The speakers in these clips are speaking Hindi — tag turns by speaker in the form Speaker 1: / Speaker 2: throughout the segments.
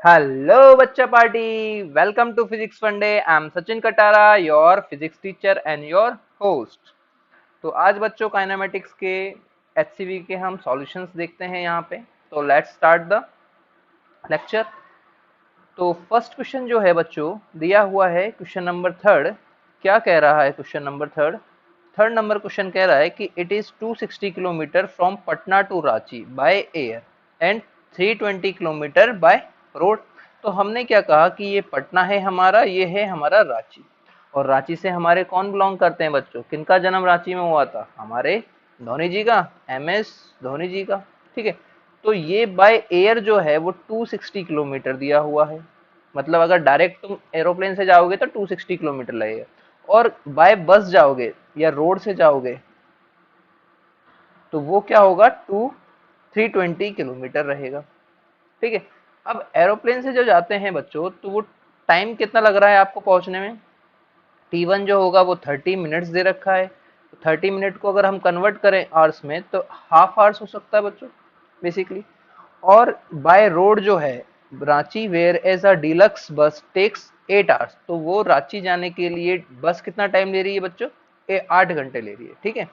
Speaker 1: Hello, बच्चा पार्टी। वेलकम टू फिजिक्स फंडे। I am Sachin Katara, your physics teacher and your host. तो आज बच्चों काइनेमेटिक्स के एचसीवी के हम सॉल्यूशंस देखते हैं यहाँ पे। तो लेट्स स्टार्ट द लेक्चर। तो फर्स्ट क्वेश्चन जो है बच्चों दिया हुआ है क्वेश्चन नंबर थर्ड। क्या कह रहा है question number third? Third number question कह रहा है कि it is 260 kilometre from Patna to Ranchi by air and 320 kilometre by road. तो हमने क्या कहा कि ये पटना है हमारा, ये है हमारा रांची। और रांची से हमारे कौन बिलोंग करते हैं बच्चों? किनका जन्म रांची में हुआ था? हमारे धोनी जी का, MS धोनी जी का। ठीक है। तो ये बाय एयर जो है वो 260 किलोमीटर दिया हुआ है। मतलब अगर डायरेक्ट तुम एरोप्लेन से जाओगे तो 260 किलोमीटर लगेगा, और बाय बस जाओगे या रोड से जाओगे तो वो क्या होगा, 320 किलोमीटर रहेगा। ठीक है। अब एरोप्लेन से जो जाते हैं बच्चों तो वो टाइम कितना लग रहा है आपको पहुंचने में? T1 जो होगा वो 30 मिनट्स दे रखा है। तो 30 मिनट को अगर हम कन्वर्ट करें आवर्स में तो हाफ आवर्स हो सकता है बच्चों बेसिकली। और बाय रोड जो है Ranchi whereas a deluxe bus takes 8 hours, तो वो रांची जाने के लिए बस कितना टाइम ले रही है बच्चों? 8 घंटे ले रही है। ठीक है।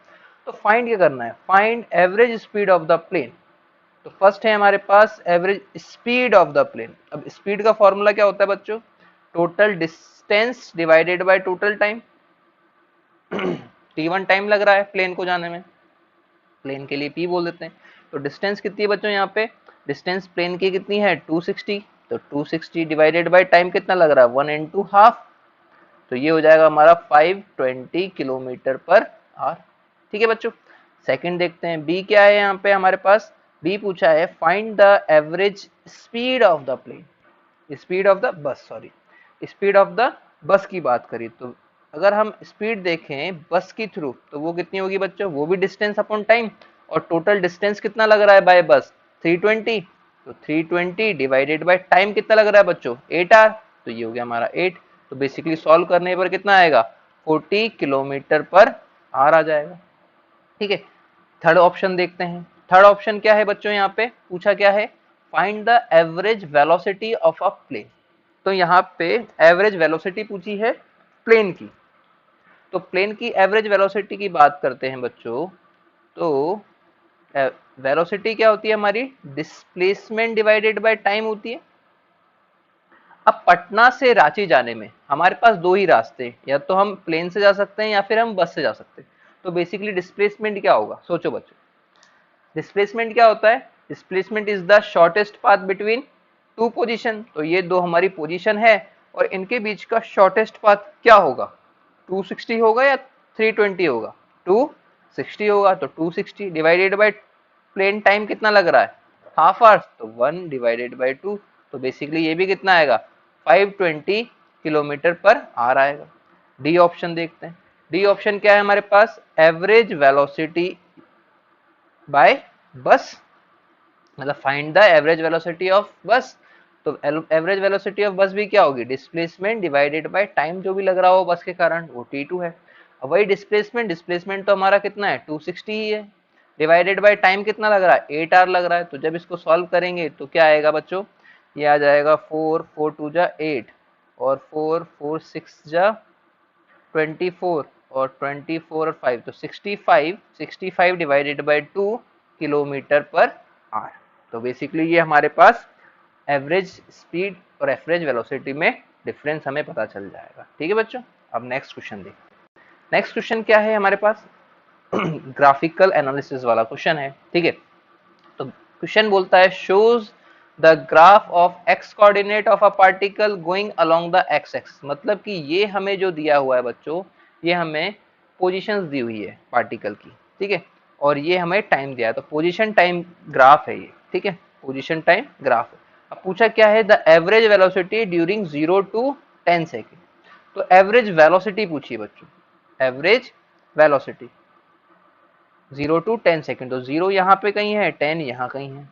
Speaker 1: तो फाइंड क्या करना है? Find average speed of the plane. तो फर्स्ट है हमारे पास average speed of the plane. अब स्पीड का फॉर्मूला क्या होता है बच्चों? Total distance divided by total time. T1 time लग रहा है प्लेन को जाने में, प्लेन के लिए P बोल देते हैं। तो डिस्टेंस कितनी है बच्चों यहाँ पे? डिस्टेंस प्लेन की कितनी है? 260। तो 260 डिवाइडेड बाय टाइम कितना लग रहा है? 1 इंटू हाफ। तो ये हो जाएगा हमारा 520 किलोमीटर पर आवर। ठीक है बच्चों। सेकंड देखते हैं, बी क्या है यहाँ पे हमारे पास? बी पूछा है find the average speed of the plane, speed of the bus, sorry, speed of the bus की बात करें तो अगर हम स्पीड देखें बस की थ्रू तो वो कितनी होगी बच्चों? वो भी डिस्टेंस अपॉन टाइम। और टोटल डिस्टेंस कितना लग रहा है बाय बस? 320। तो 320 डिवाइडेड बाय टाइम कितना लग रहा है बच्चों? 8 आवर। तो ये हो गया हमारा 8। तो बेसिकली सॉल्व करने पर कितना आएगा? 40 किलोमीटर पर आवर आ जाएगा। ठीक है। थर्ड ऑप्शन देखते हैं। थर्ड ऑप्शन क्या है बच्चों? यहाँ पे पूछा क्या है? Find the average velocity of a plane. तो यहाँ पे एवरेज वेलोसिटी पूछी है प्लेन की। तो प्लेन की एवरेज वेलोसिटी की बात करते हैं बच्चों। तो वेलोसिटी क्या होती है हमारी? डिस्प्लेसमेंट डिवाइडेड बाय टाइम होती है। अब पटना से रांची जाने में हमारे पास दो ही रास्ते हैं, या तो हम प्लेन से जा सकते हैं या फिर हम बस से जा सकते हैं। तो बेसिकली डिस्प्लेसमेंट क्या होगा सोचो बच्चों। डिस्प्लेसमेंट क्या होता है? Displacement is the shortest path between two position. तो ये दो हमारी पोजीशन है और इनके बीच का शॉर्टेस्ट पाथ क्या होगा? 260 होगा या 320 होगा? 260 होगा। तो 260 डिवाइडेड बाय प्लेन टाइम कितना लग रहा है? Half hours. तो 1 डिवाइडेड बाय 2। तो बेसिकली ये भी कितना आएगा? 520 किलोमीटर पर आवर आएगा। डी ऑप्शन देखते हैं। डी ऑप्शन क्या है हमारे पास? एवरेज वेलोसिटी बाय बस, मतलब find the average velocity of बस। तो एवरेज वेलोसिटी ऑफ बस भी क्या होगी? डिस्प्लेसमेंट डिवाइडेड बाय टाइम जो भी लग रहा हो बस के कारण, वो T2 है। अब वही डिस्प्लेसमेंट, डिस्प्लेसमेंट तो हमारा कितना है? 260 ही है। डिवाइडेड बाय टाइम कितना लग रहा है? 8 आवर लग रहा है। तो जब इसको सॉल्व करेंगे तो क्या आएगा बच्चों? ये आ जाएगा 4 4 2 जा 8, और 4 4 6 जा 24, और 24 और 5 तो 65, 65 divided by 2 kilometre per hour. तो बेसिकली ये हमारे पास एवरेज स्पीड और एवरेज वेलोसिटी में डिफरेंस हमें पता चल जाएगा। ठीक है बच्चों। अब नेक्स्ट क्वेश्चन देखिए। नेक्स्ट क्वेश्चन क्या है हमारे पास? ग्राफिकल एनालिसिस वाला क्वेश्चन है। ठीक है। तो क्वेश्चन बोलता है shows the graph of x coordinate of a particle going along the x x. मतलब कि ये हमें जो दिया हुआ है बच्चों, ये हमें पोजीशंस दी हुई है पार्टिकल की। ठीक है। और ये हमें टाइम दिया है, तो पोजीशन टाइम ग्राफ है ये। ठीक है। पोजीशन टाइम ग्राफ है। अब पूछा क्या है? The average velocity during 0 to 10 second. तो एवरेज वेलोसिटी पूछी है बच्चों, एवरेज वेलोसिटी 0 to 10 सेकेंड। तो 0 यहाँ पे कहीं है, 10 यहाँ कहीं है।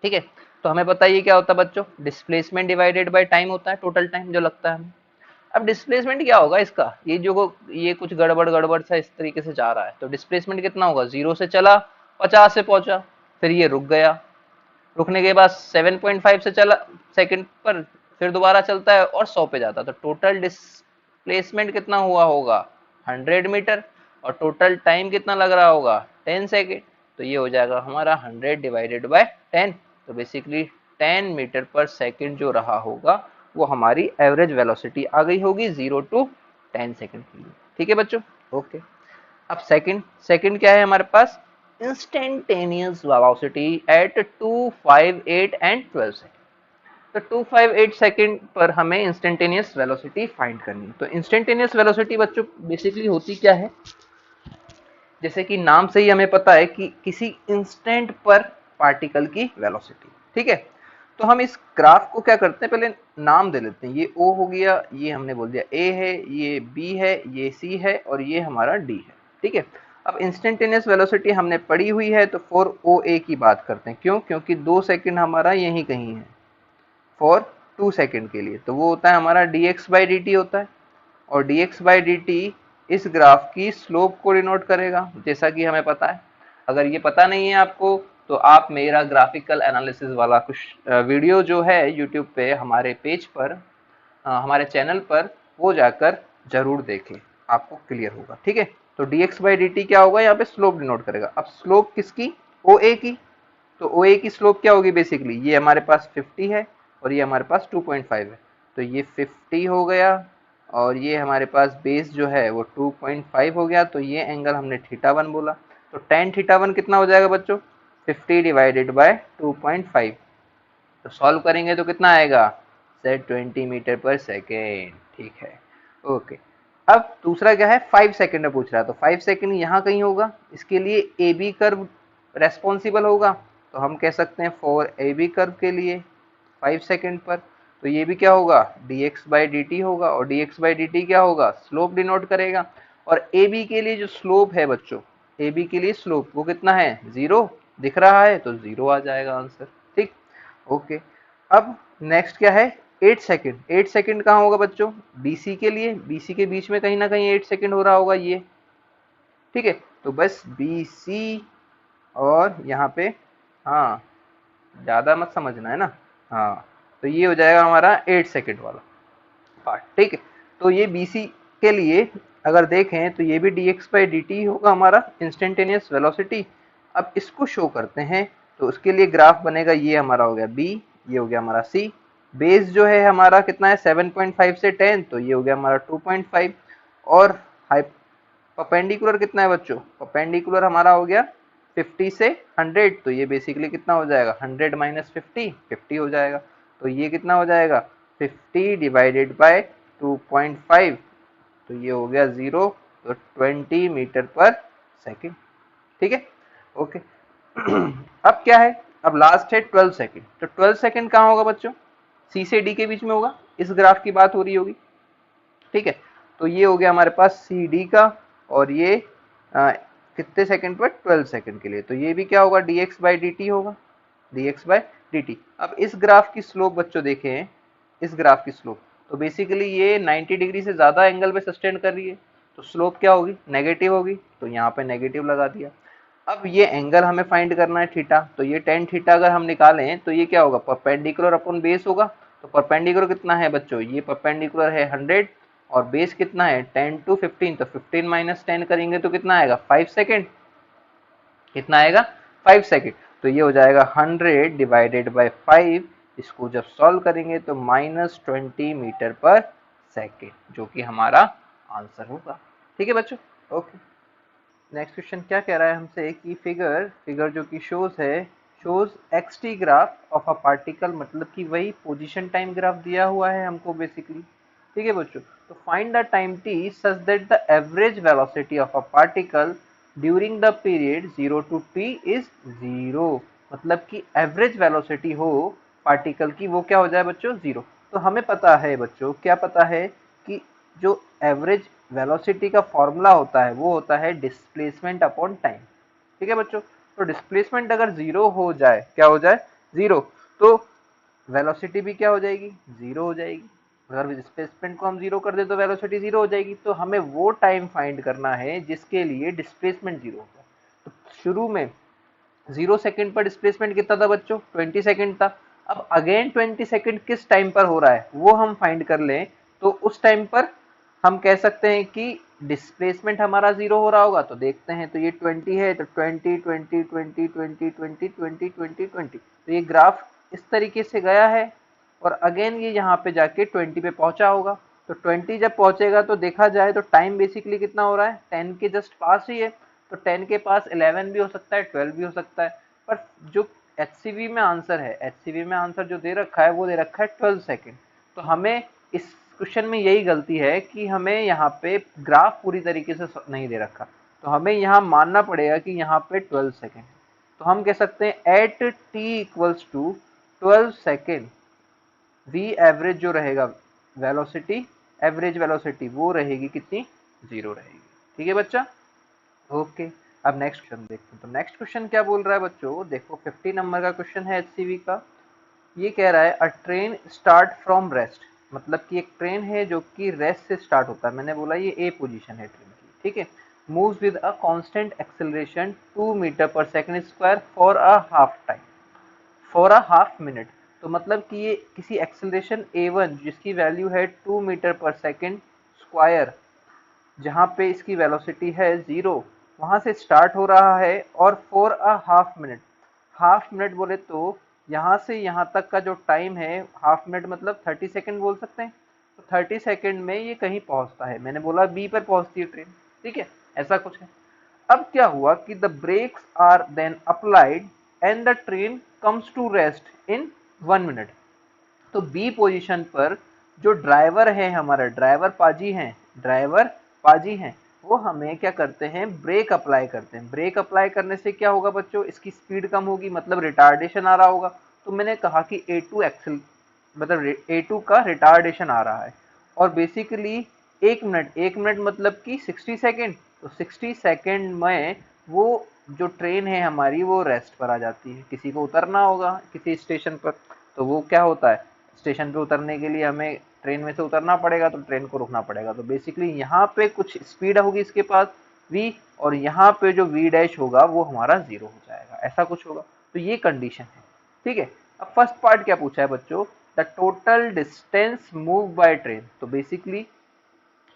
Speaker 1: ठीक है। तो हमें बताइए क्या होता है बच्चों? डिस्प्लेसमेंट डिवाइडेड बाय टाइम होता है, टोटल टाइम जो लगता है हमें। अब डिस्प्लेसमेंट क्या होगा इसका? ये कुछ गड़बड़ गड़बड़ सा इस तरीके से जा रहा है, तो डिस्प्लेसमेंट कितना होगा? 0 से चला, 50 से पहुंचा, फिर ये रुक गया, रुकने के बाद 7.5 से चला सेकंड पर, फिर दोबारा चलता है और 100 पे जाता है, तो टोटल डिस्प्लेसमेंट कितना हुआ होगा 100 मीटर, और टोटल टाइम कितना लग रहा होगा 10 सेकेंड। तो ये हो जाएगा हमारा 100 डिवाइडेड बाय 10, तो बेसिकली 10 मीटर पर सेकेंड जो रहा होगा वो हमारी एवरेज वेलोसिटी आ गई होगी 0 टू 10 सेकेंड के लिए। ठीक है बच्चों, ओके। अब सेकंड सेकंड क्या है हमारे पास, instantaneous velocity at 258 and 12 second. तो 258 सेकंड पर हमें इंस्टेंटेनियस वेलोसिटी फाइंड करनी है। तो इंस्टेंटेनियस वेलोसिटी बच्चों बेसिकली होती क्या है, जैसे कि नाम से ही हमें पता है कि किसी इंस्टेंट पर पार्टिकल की वेलोसिटी। ठीक है, तो हम इस ग्राफ को क्या करते हैं, पहले नाम दे लेते हैं। ये O हो गया, ये हमने बोल दिया A है, ये B है, ये C है और ये हमारा D है। ठीक है, अब इंस्टेंटेनियस वेलोसिटी हमने पढ़ी हुई है तो फॉर OA की बात करते हैं। क्यों, क्योंकि 2 सेकंड हमारा यहीं कहीं है फॉर 2 सेकंड के लिए, तो वो होता है हमारा dx/dt होता है। और dx/dt इस ग्राफ की स्लोप को डिनोट करेगा, जैसा कि हमें पता है। अगर ये पता नहीं है आपको तो आप मेरा ग्राफिकल एनालिसिस वाला कुछ वीडियो जो है यूट्यूब पे हमारे पेज पर, हमारे चैनल पर, वो जाकर जरूर देखें, आपको क्लियर होगा। ठीक है, तो dx/dt क्या होगा, यहाँ पे स्लोप डिनोट करेगा। अब स्लोप किसकी, OA की। तो OA की स्लोप क्या होगी, बेसिकली ये हमारे पास 50 है और ये हमारे पास 2.5 है, तो ये 50 हो गया और ये हमारे पास बेस जो है वो 2.5 हो गया, तो ये एंगल हमने θ1 बोला। तो tan θ1 कितना हो जाएगा बच्चों, 50 डिवाइडेड बाय 2.5। तो सॉल्व करेंगे तो कितना आएगा, सेट 20 मीटर पर सेकेंड। ठीक है, ओके। अब दूसरा क्या है, 5 सेकेंड में पूछ रहा है, तो 5 सेकेंड यहाँ कहीं होगा, इसके लिए ए बी कर्व रेस्पॉन्सिबल होगा। तो हम कह सकते हैं फॉर ए बी कर्व के लिए 5 सेकेंड पर, तो ये भी क्या होगा, dx/dt होगा, और dx/dt क्या होगा, स्लोप डिनोट करेगा। और ए बी के लिए जो स्लोप है बच्चों, ए बी के लिए स्लोप वो कितना है, 0 दिख रहा है, तो 0 आ जाएगा आंसर। ठीक, ओके। अब नेक्स्ट क्या है, 8 सेकेंड। 8 सेकेंड कहाँ होगा बच्चों, BC के लिए, BC के बीच में कहीं ना कहीं 8 सेकेंड हो रहा होगा ये। ठीक है, तो बस BC और यहाँ पे, हाँ ज़्यादा मत समझना है ना, हाँ, तो ये हो जाएगा हमारा 8 सेकेंड वाला पार्ट। ठीक है, तो ये BC के लिए अगर देखें तो ये भी dx/dt होगा हमारा इंस्टेंटेनियस वेलोसिटी। अब इसको शो करते हैं, तो उसके लिए ग्राफ बनेगा, ये हमारा हो गया B, ये हो गया हमारा C। बेस जो है हमारा कितना है 7.5 से 10, तो ये हो गया हमारा 2.5। और परपेंडिकुलर कितना है बच्चों, परपेंडिकुलर हमारा हो गया 50 से 100, तो ये बेसिकली कितना हो जाएगा, 100 माइनस 50 हो जाएगा। तो ये कितना हो जाएगा, 50 डिवाइडेड बाय 2.5, तो ये हो गया 0, तो 20 मीटर पर सेकेंड। ठीक है, ओके। अब क्या है, अब लास्ट है 12 सेकेंड। तो 12 सेकेंड कहाँ होगा बच्चों, सी से डी के बीच में होगा, इस ग्राफ की बात हो रही होगी। ठीक है, तो ये हो गया हमारे पास सी डी का, और ये कितने सेकंड पर, 12 सेकंड के लिए, तो ये भी क्या होगा, dx/dt होगा, dx/dt। अब इस ग्राफ की स्लोप बच्चों देखें, इस ग्राफ की स्लोप, तो बेसिकली ये 90 डिग्री से ज़्यादा एंगल पे सस्टेन कर रही है, तो स्लोप क्या होगी, नेगेटिव होगी, तो यहाँ पे नेगेटिव लगा दिया। अब ये एंगल हमें फाइंड करना है थीटा, तो ये tan थीटा अगर हम निकालें तो ये क्या होगा, परपेंडिकुलर अपॉन बेस होगा। तो परपेंडिकुलर कितना है बच्चों, ये परपेंडिकुलर है 100, और बेस कितना है 10 to 15, तो 15 माइनस 10 करेंगे तो कितना आएगा 5 सेकेंड, कितना आएगा 5 सेकेंड। तो ये हो जाएगा 100 डिवाइडेड बाय 5, इसको जब सॉल्व करेंगे तो -20 मीटर पर सेकेंड, जो कि हमारा आंसर होगा। ठीक है बच्चों, ओके। नेक्स्ट क्वेश्चन क्या कह रहा है हमसे कि फिगर जो कि shows xt graph of a particle, मतलब कि वही पोजीशन टाइम ग्राफ दिया हुआ है हमको बेसिकली। ठीक है बच्चों, तो find the time t such that the average velocity of a particle during the period 0 to t is 0, मतलब कि एवरेज वेलोसिटी हो पार्टिकल की वो क्या हो जाए बच्चों, 0। तो हमें पता है बच्चों, क्या पता है कि जो एवरेज वेलोसिटी का फॉर्मूला होता है वो होता है डिस्प्लेसमेंट अपॉन टाइम। ठीक है बच्चों, तो डिस्प्लेसमेंट अगर 0 हो जाए, क्या हो जाए 0, तो वेलोसिटी भी क्या हो जाएगी, 0 हो जाएगी। अगर डिस्प्लेसमेंट को हम 0 कर दे तो वेलोसिटी 0 हो जाएगी। तो हमें वो टाइम फाइंड करना है जिसके लिए डिस्प्लेसमेंट 0 होगा। तो शुरू में 0 सेकंड पर डिस्प्लेसमेंट कितना था बच्चों, 20 सेकंड था। अब अगेन 20 सेकंड किस टाइम पर हो रहा है वो हम फाइंड कर लें, तो उस टाइम पर हम कह सकते हैं कि डिस्प्लेसमेंट हमारा 0 हो रहा होगा। तो देखते हैं, तो ये 20 है, तो 20 20 20 20 20 20 20 20, तो ये ग्राफ इस तरीके से गया है और अगेन ये यहाँ पे जाके 20 पे पहुंचा होगा। तो 20 जब पहुंचेगा तो देखा जाए तो टाइम बेसिकली कितना हो रहा है, 10 के जस्ट पास ही है। तो 10 के पास 11 भी हो सकता है, 12 भी हो सकता है, पर जो एचसीवी में आंसर है, एचसीवी में आंसर जो दे रखा है वो दे रखा है 12 सेकेंड। तो हमें इस क्वेश्चन में यही गलती है कि हमें यहाँ पे ग्राफ पूरी तरीके से नहीं दे रखा, तो हमें यहाँ मानना पड़ेगा कि यहाँ पे 12 सेकेंड। तो हम कह सकते हैं at T equals to 12 second we average जो रहेगा वेलोसिटी, एवरेज वेलोसिटी वो रहेगी कितनी, 0 रहेगी। ठीक है बच्चा, ओके। अब नेक्स्ट क्वेश्चन देखते हैं। तो नेक्स्ट क्वेश्चन क्या बोल रहा है बच्चों, देखो 50 नंबर का क्वेश्चन है एचसीवी का। ये कह रहा है अ ट्रेन स्टार्ट फ्रॉम रेस्ट, मतलब कि एक ट्रेन है जो कि रेस्ट से स्टार्ट होता है। मैंने बोला ये ए पोजीशन है ट्रेन की, ठीक है। Moves with a constant acceleration 2 metre per second square for a half time, for a half minute. तो मतलब कि ये किसी एक्सेलरेशन a1 जिसकी वैल्यू है 2 मीटर पर सेकंड स्क्वायर, जहाँ पे इसकी वेलोसिटी है 0, वहाँ से स्टार्ट हो रहा है और for a half minute, half minute बोले तो यहाँ से यहाँ तक का जो टाइम है, हाफ मिनट मतलब 30 सेकंड बोल सकते हैं। तो 30 सेकंड में ये कहीं पहुँचता है, मैंने बोला बी पर पहुँचती है ट्रेन, ठीक है, ऐसा कुछ है। अब क्या हुआ कि the brakes are then applied and the train comes to rest in 1 minute. तो बी पोजीशन पर जो ड्राइवर है, हमारा ड्राइवर पाजी हैं, ड्राइवर पाजी हैं, वो हमें क्या करते हैं, ब्रेक अप्लाई करते हैं। ब्रेक अप्लाई करने से क्या होगा बच्चों, इसकी स्पीड कम होगी, मतलब रिटार्डेशन आ रहा होगा। तो मैंने कहा कि A2 एक्सल, मतलब A2 का रिटार्डेशन आ रहा है। और बेसिकली 1 मिनट, 1 मिनट मतलब कि 60 सेकेंड, तो 60 सेकेंड में वो जो ट्रेन है हमारी वो रेस्ट पर आ जाती है। किसी को उतरना होगा किसी स्टेशन पर, तो वो क्या होता है, स्टेशन पे उतरने के लिए हमें ट्रेन में से उतरना पड़ेगा, तो ट्रेन को रुकना पड़ेगा। तो बेसिकली यहाँ पे कुछ स्पीड होगी इसके पास v, और यहाँ पे जो v डैश होगा वो हमारा 0 हो जाएगा, ऐसा कुछ होगा। तो ये कंडीशन है, ठीक है। अब फर्स्ट पार्ट क्या पूछा है बच्चों, the total distance move by train. तो बेसिकली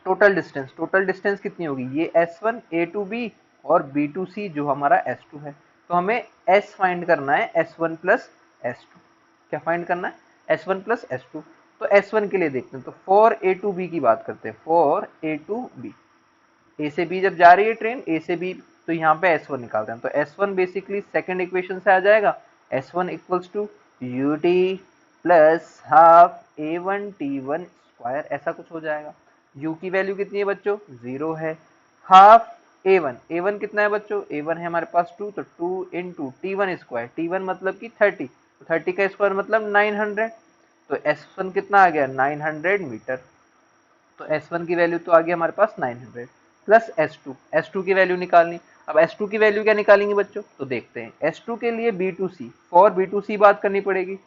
Speaker 1: टोटल डिस्टेंस कितनी होगी, ये S1 A टू B और B टू C जो हमारा S2 है। तो हमें S फाइंड करना है, S1 प्लस S2। क्या फाइंड करना है, S1 प्लस S2। तो S1 के लिए देखते हैं, तो फॉर A टू B की बात करते हैं, for A to B, A से B जब जा रही है ट्रेन, A से B, तो यहाँ पे S1 निकालते हैं। तो S1 बेसिकली सेकंड इक्वेशन से आ जाएगा, S1 equals to UT plus half A1 T1 square, ऐसा कुछ हो जाएगा। U की वैल्यू कितनी है बच्चों, 0 है। हाफ A1, A1 कितना है बच्चों, A1 है हमारे पास 2, तो 2 इंटू T1 स्क्वायर, T1 मतलब कि 30, तो 30 का स्क्वायर मतलब 900। तो S1 कितना आ गया, 900 मीटर। तो S1 की वैल्यू तो आ गई हमारे पास 900 प्लस S2, S2 की वैल्यू निकालनी। अब S2 की वैल्यू क्या निकालेंगे बच्चों, तो देखते हैं। S2 के लिए B2C, फॉर B2C बात करनी पड़ेगी।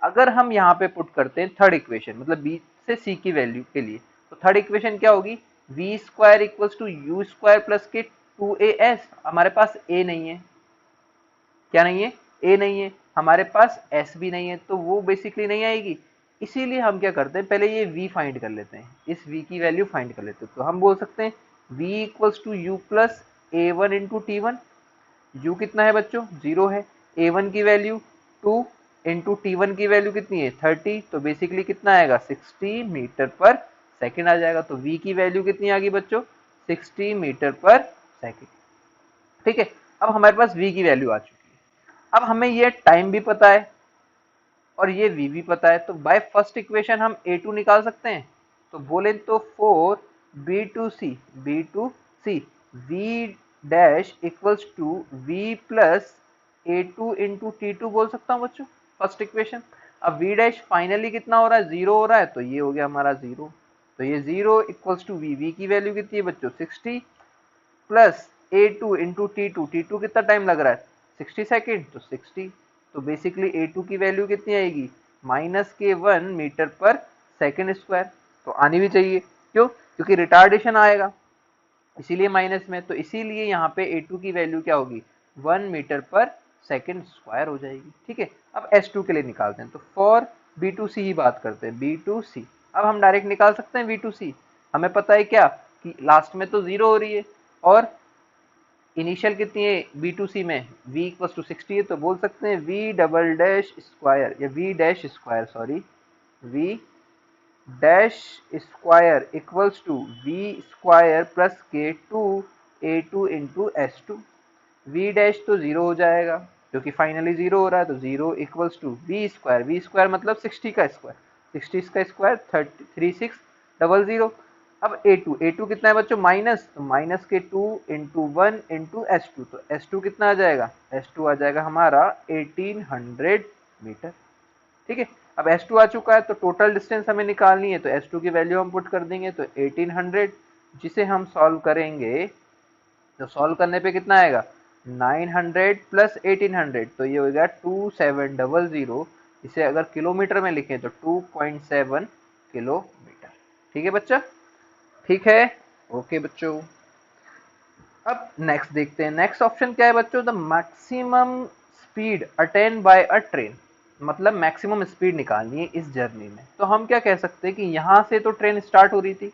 Speaker 1: अगर हम यहाँ पे पुट करते हैं थर्ड इक्वेशन, मतलब B से C की वैल्यू के लिए, तो थर्ड इक्वेशन क्या होगी, V square equals to U square plus के 2AS। हमारे पास A नहीं है, क्या नहीं है, A नहीं है, हमारे पास S भी नहीं है, तो वो बेसिकली नहीं आएगी। इसीलिए हम क्या करते हैं, पहले ये V फाइंड कर लेते हैं, इस V की वैल्यू फाइंड कर लेते हैं। तो हम बोल सकते हैं V equals to U plus A1 into T1। U कितना है बच्चों, 0 है। A1 की वैल्यू 2 इंटू T1 की वैल्यू कितनी है, 30, तो बेसिकली कितना आएगा, 60 मीटर पर सेकेंड आ जाएगा। तो V की वैल्यू कितनी आ गई बच्चों, 60 मीटर पर सेकेंड, ठीक है। अब हमारे पास V की वैल्यू आ चुकी है। अब हमें ये टाइम भी पता है और ये v भी पता है, तो बाय फर्स्ट इक्वेशन हम A2 निकाल सकते हैं। तो बोले तो for B2C v dash equals to v plus A2 into T2 बोल सकता हूँ बच्चों, फर्स्ट इक्वेशन। अब v डैश फाइनली कितना हो रहा है, 0 हो रहा है, तो ये हो गया हमारा 0। तो ये 0 इक्वल्स टू v की वैल्यू कितनी है बच्चों, 60 प्लस A2 इंटू T2 कितना टाइम लग रहा है, 60 सेकेंड, तो 60। तो बेसिकली A2 की वैल्यू कितनी आएगी, -1 मीटर पर सेकेंड स्क्वायर। तो आनी भी चाहिए, क्यों, क्योंकि रिटार्डेशन आएगा, इसीलिए माइनस में। तो इसीलिए यहाँ पे A2 की वैल्यू क्या होगी, 1 मीटर पर सेकेंड स्क्वायर हो जाएगी। ठीक है, अब S2 के लिए निकालते हैं, तो फॉर B2C ही बात करते हैं, B2C। अब हम डायरेक्ट निकाल सकते हैं B2C। हमें पता है क्या कि लास्ट में तो 0 हो रही है और इनिशियल कितनी है B2C में, V इक्वल टू 60 है, तो बोल सकते हैं V डबल डैश स्क्वायर या V dash square, sorry, V dash square equals to V square plus K2A2 into S2। V dash तो 0 हो जाएगा क्योंकि फाइनली 0 हो रहा है, तो 0 इक्वल्स टू V स्क्वायर मतलब 60 का स्क्वायर, 60 का स्क्वायर 3600। अब A2 कितना है बच्चों, माइनस, तो माइनस के 2 इंटू 1 इंटू S2, तो S2 कितना आ जाएगा, S2 आ जाएगा हमारा 1800 मीटर। ठीक है, अब S2 आ चुका है तो टोटल डिस्टेंस हमें निकालनी है, तो S2 की वैल्यू हम पुट कर देंगे, तो 1800, जिसे हम सॉल्व करेंगे तो सॉल्व करने पे कितना आएगा, 900 प्लस 1800, तो ये हो गया 2700। इसे अगर किलोमीटर में लिखें तो 2.7 किलोमीटर। ठीक है बच्चा, ठीक है, ओके बच्चों। अब नेक्स्ट देखते हैं, नेक्स्ट ऑप्शन क्या है बच्चों, the maximum speed attain bye a train, मतलब मैक्सिमम स्पीड निकालनी है इस जर्नी में। तो हम क्या कह सकते हैं कि यहाँ से तो ट्रेन स्टार्ट हो रही थी,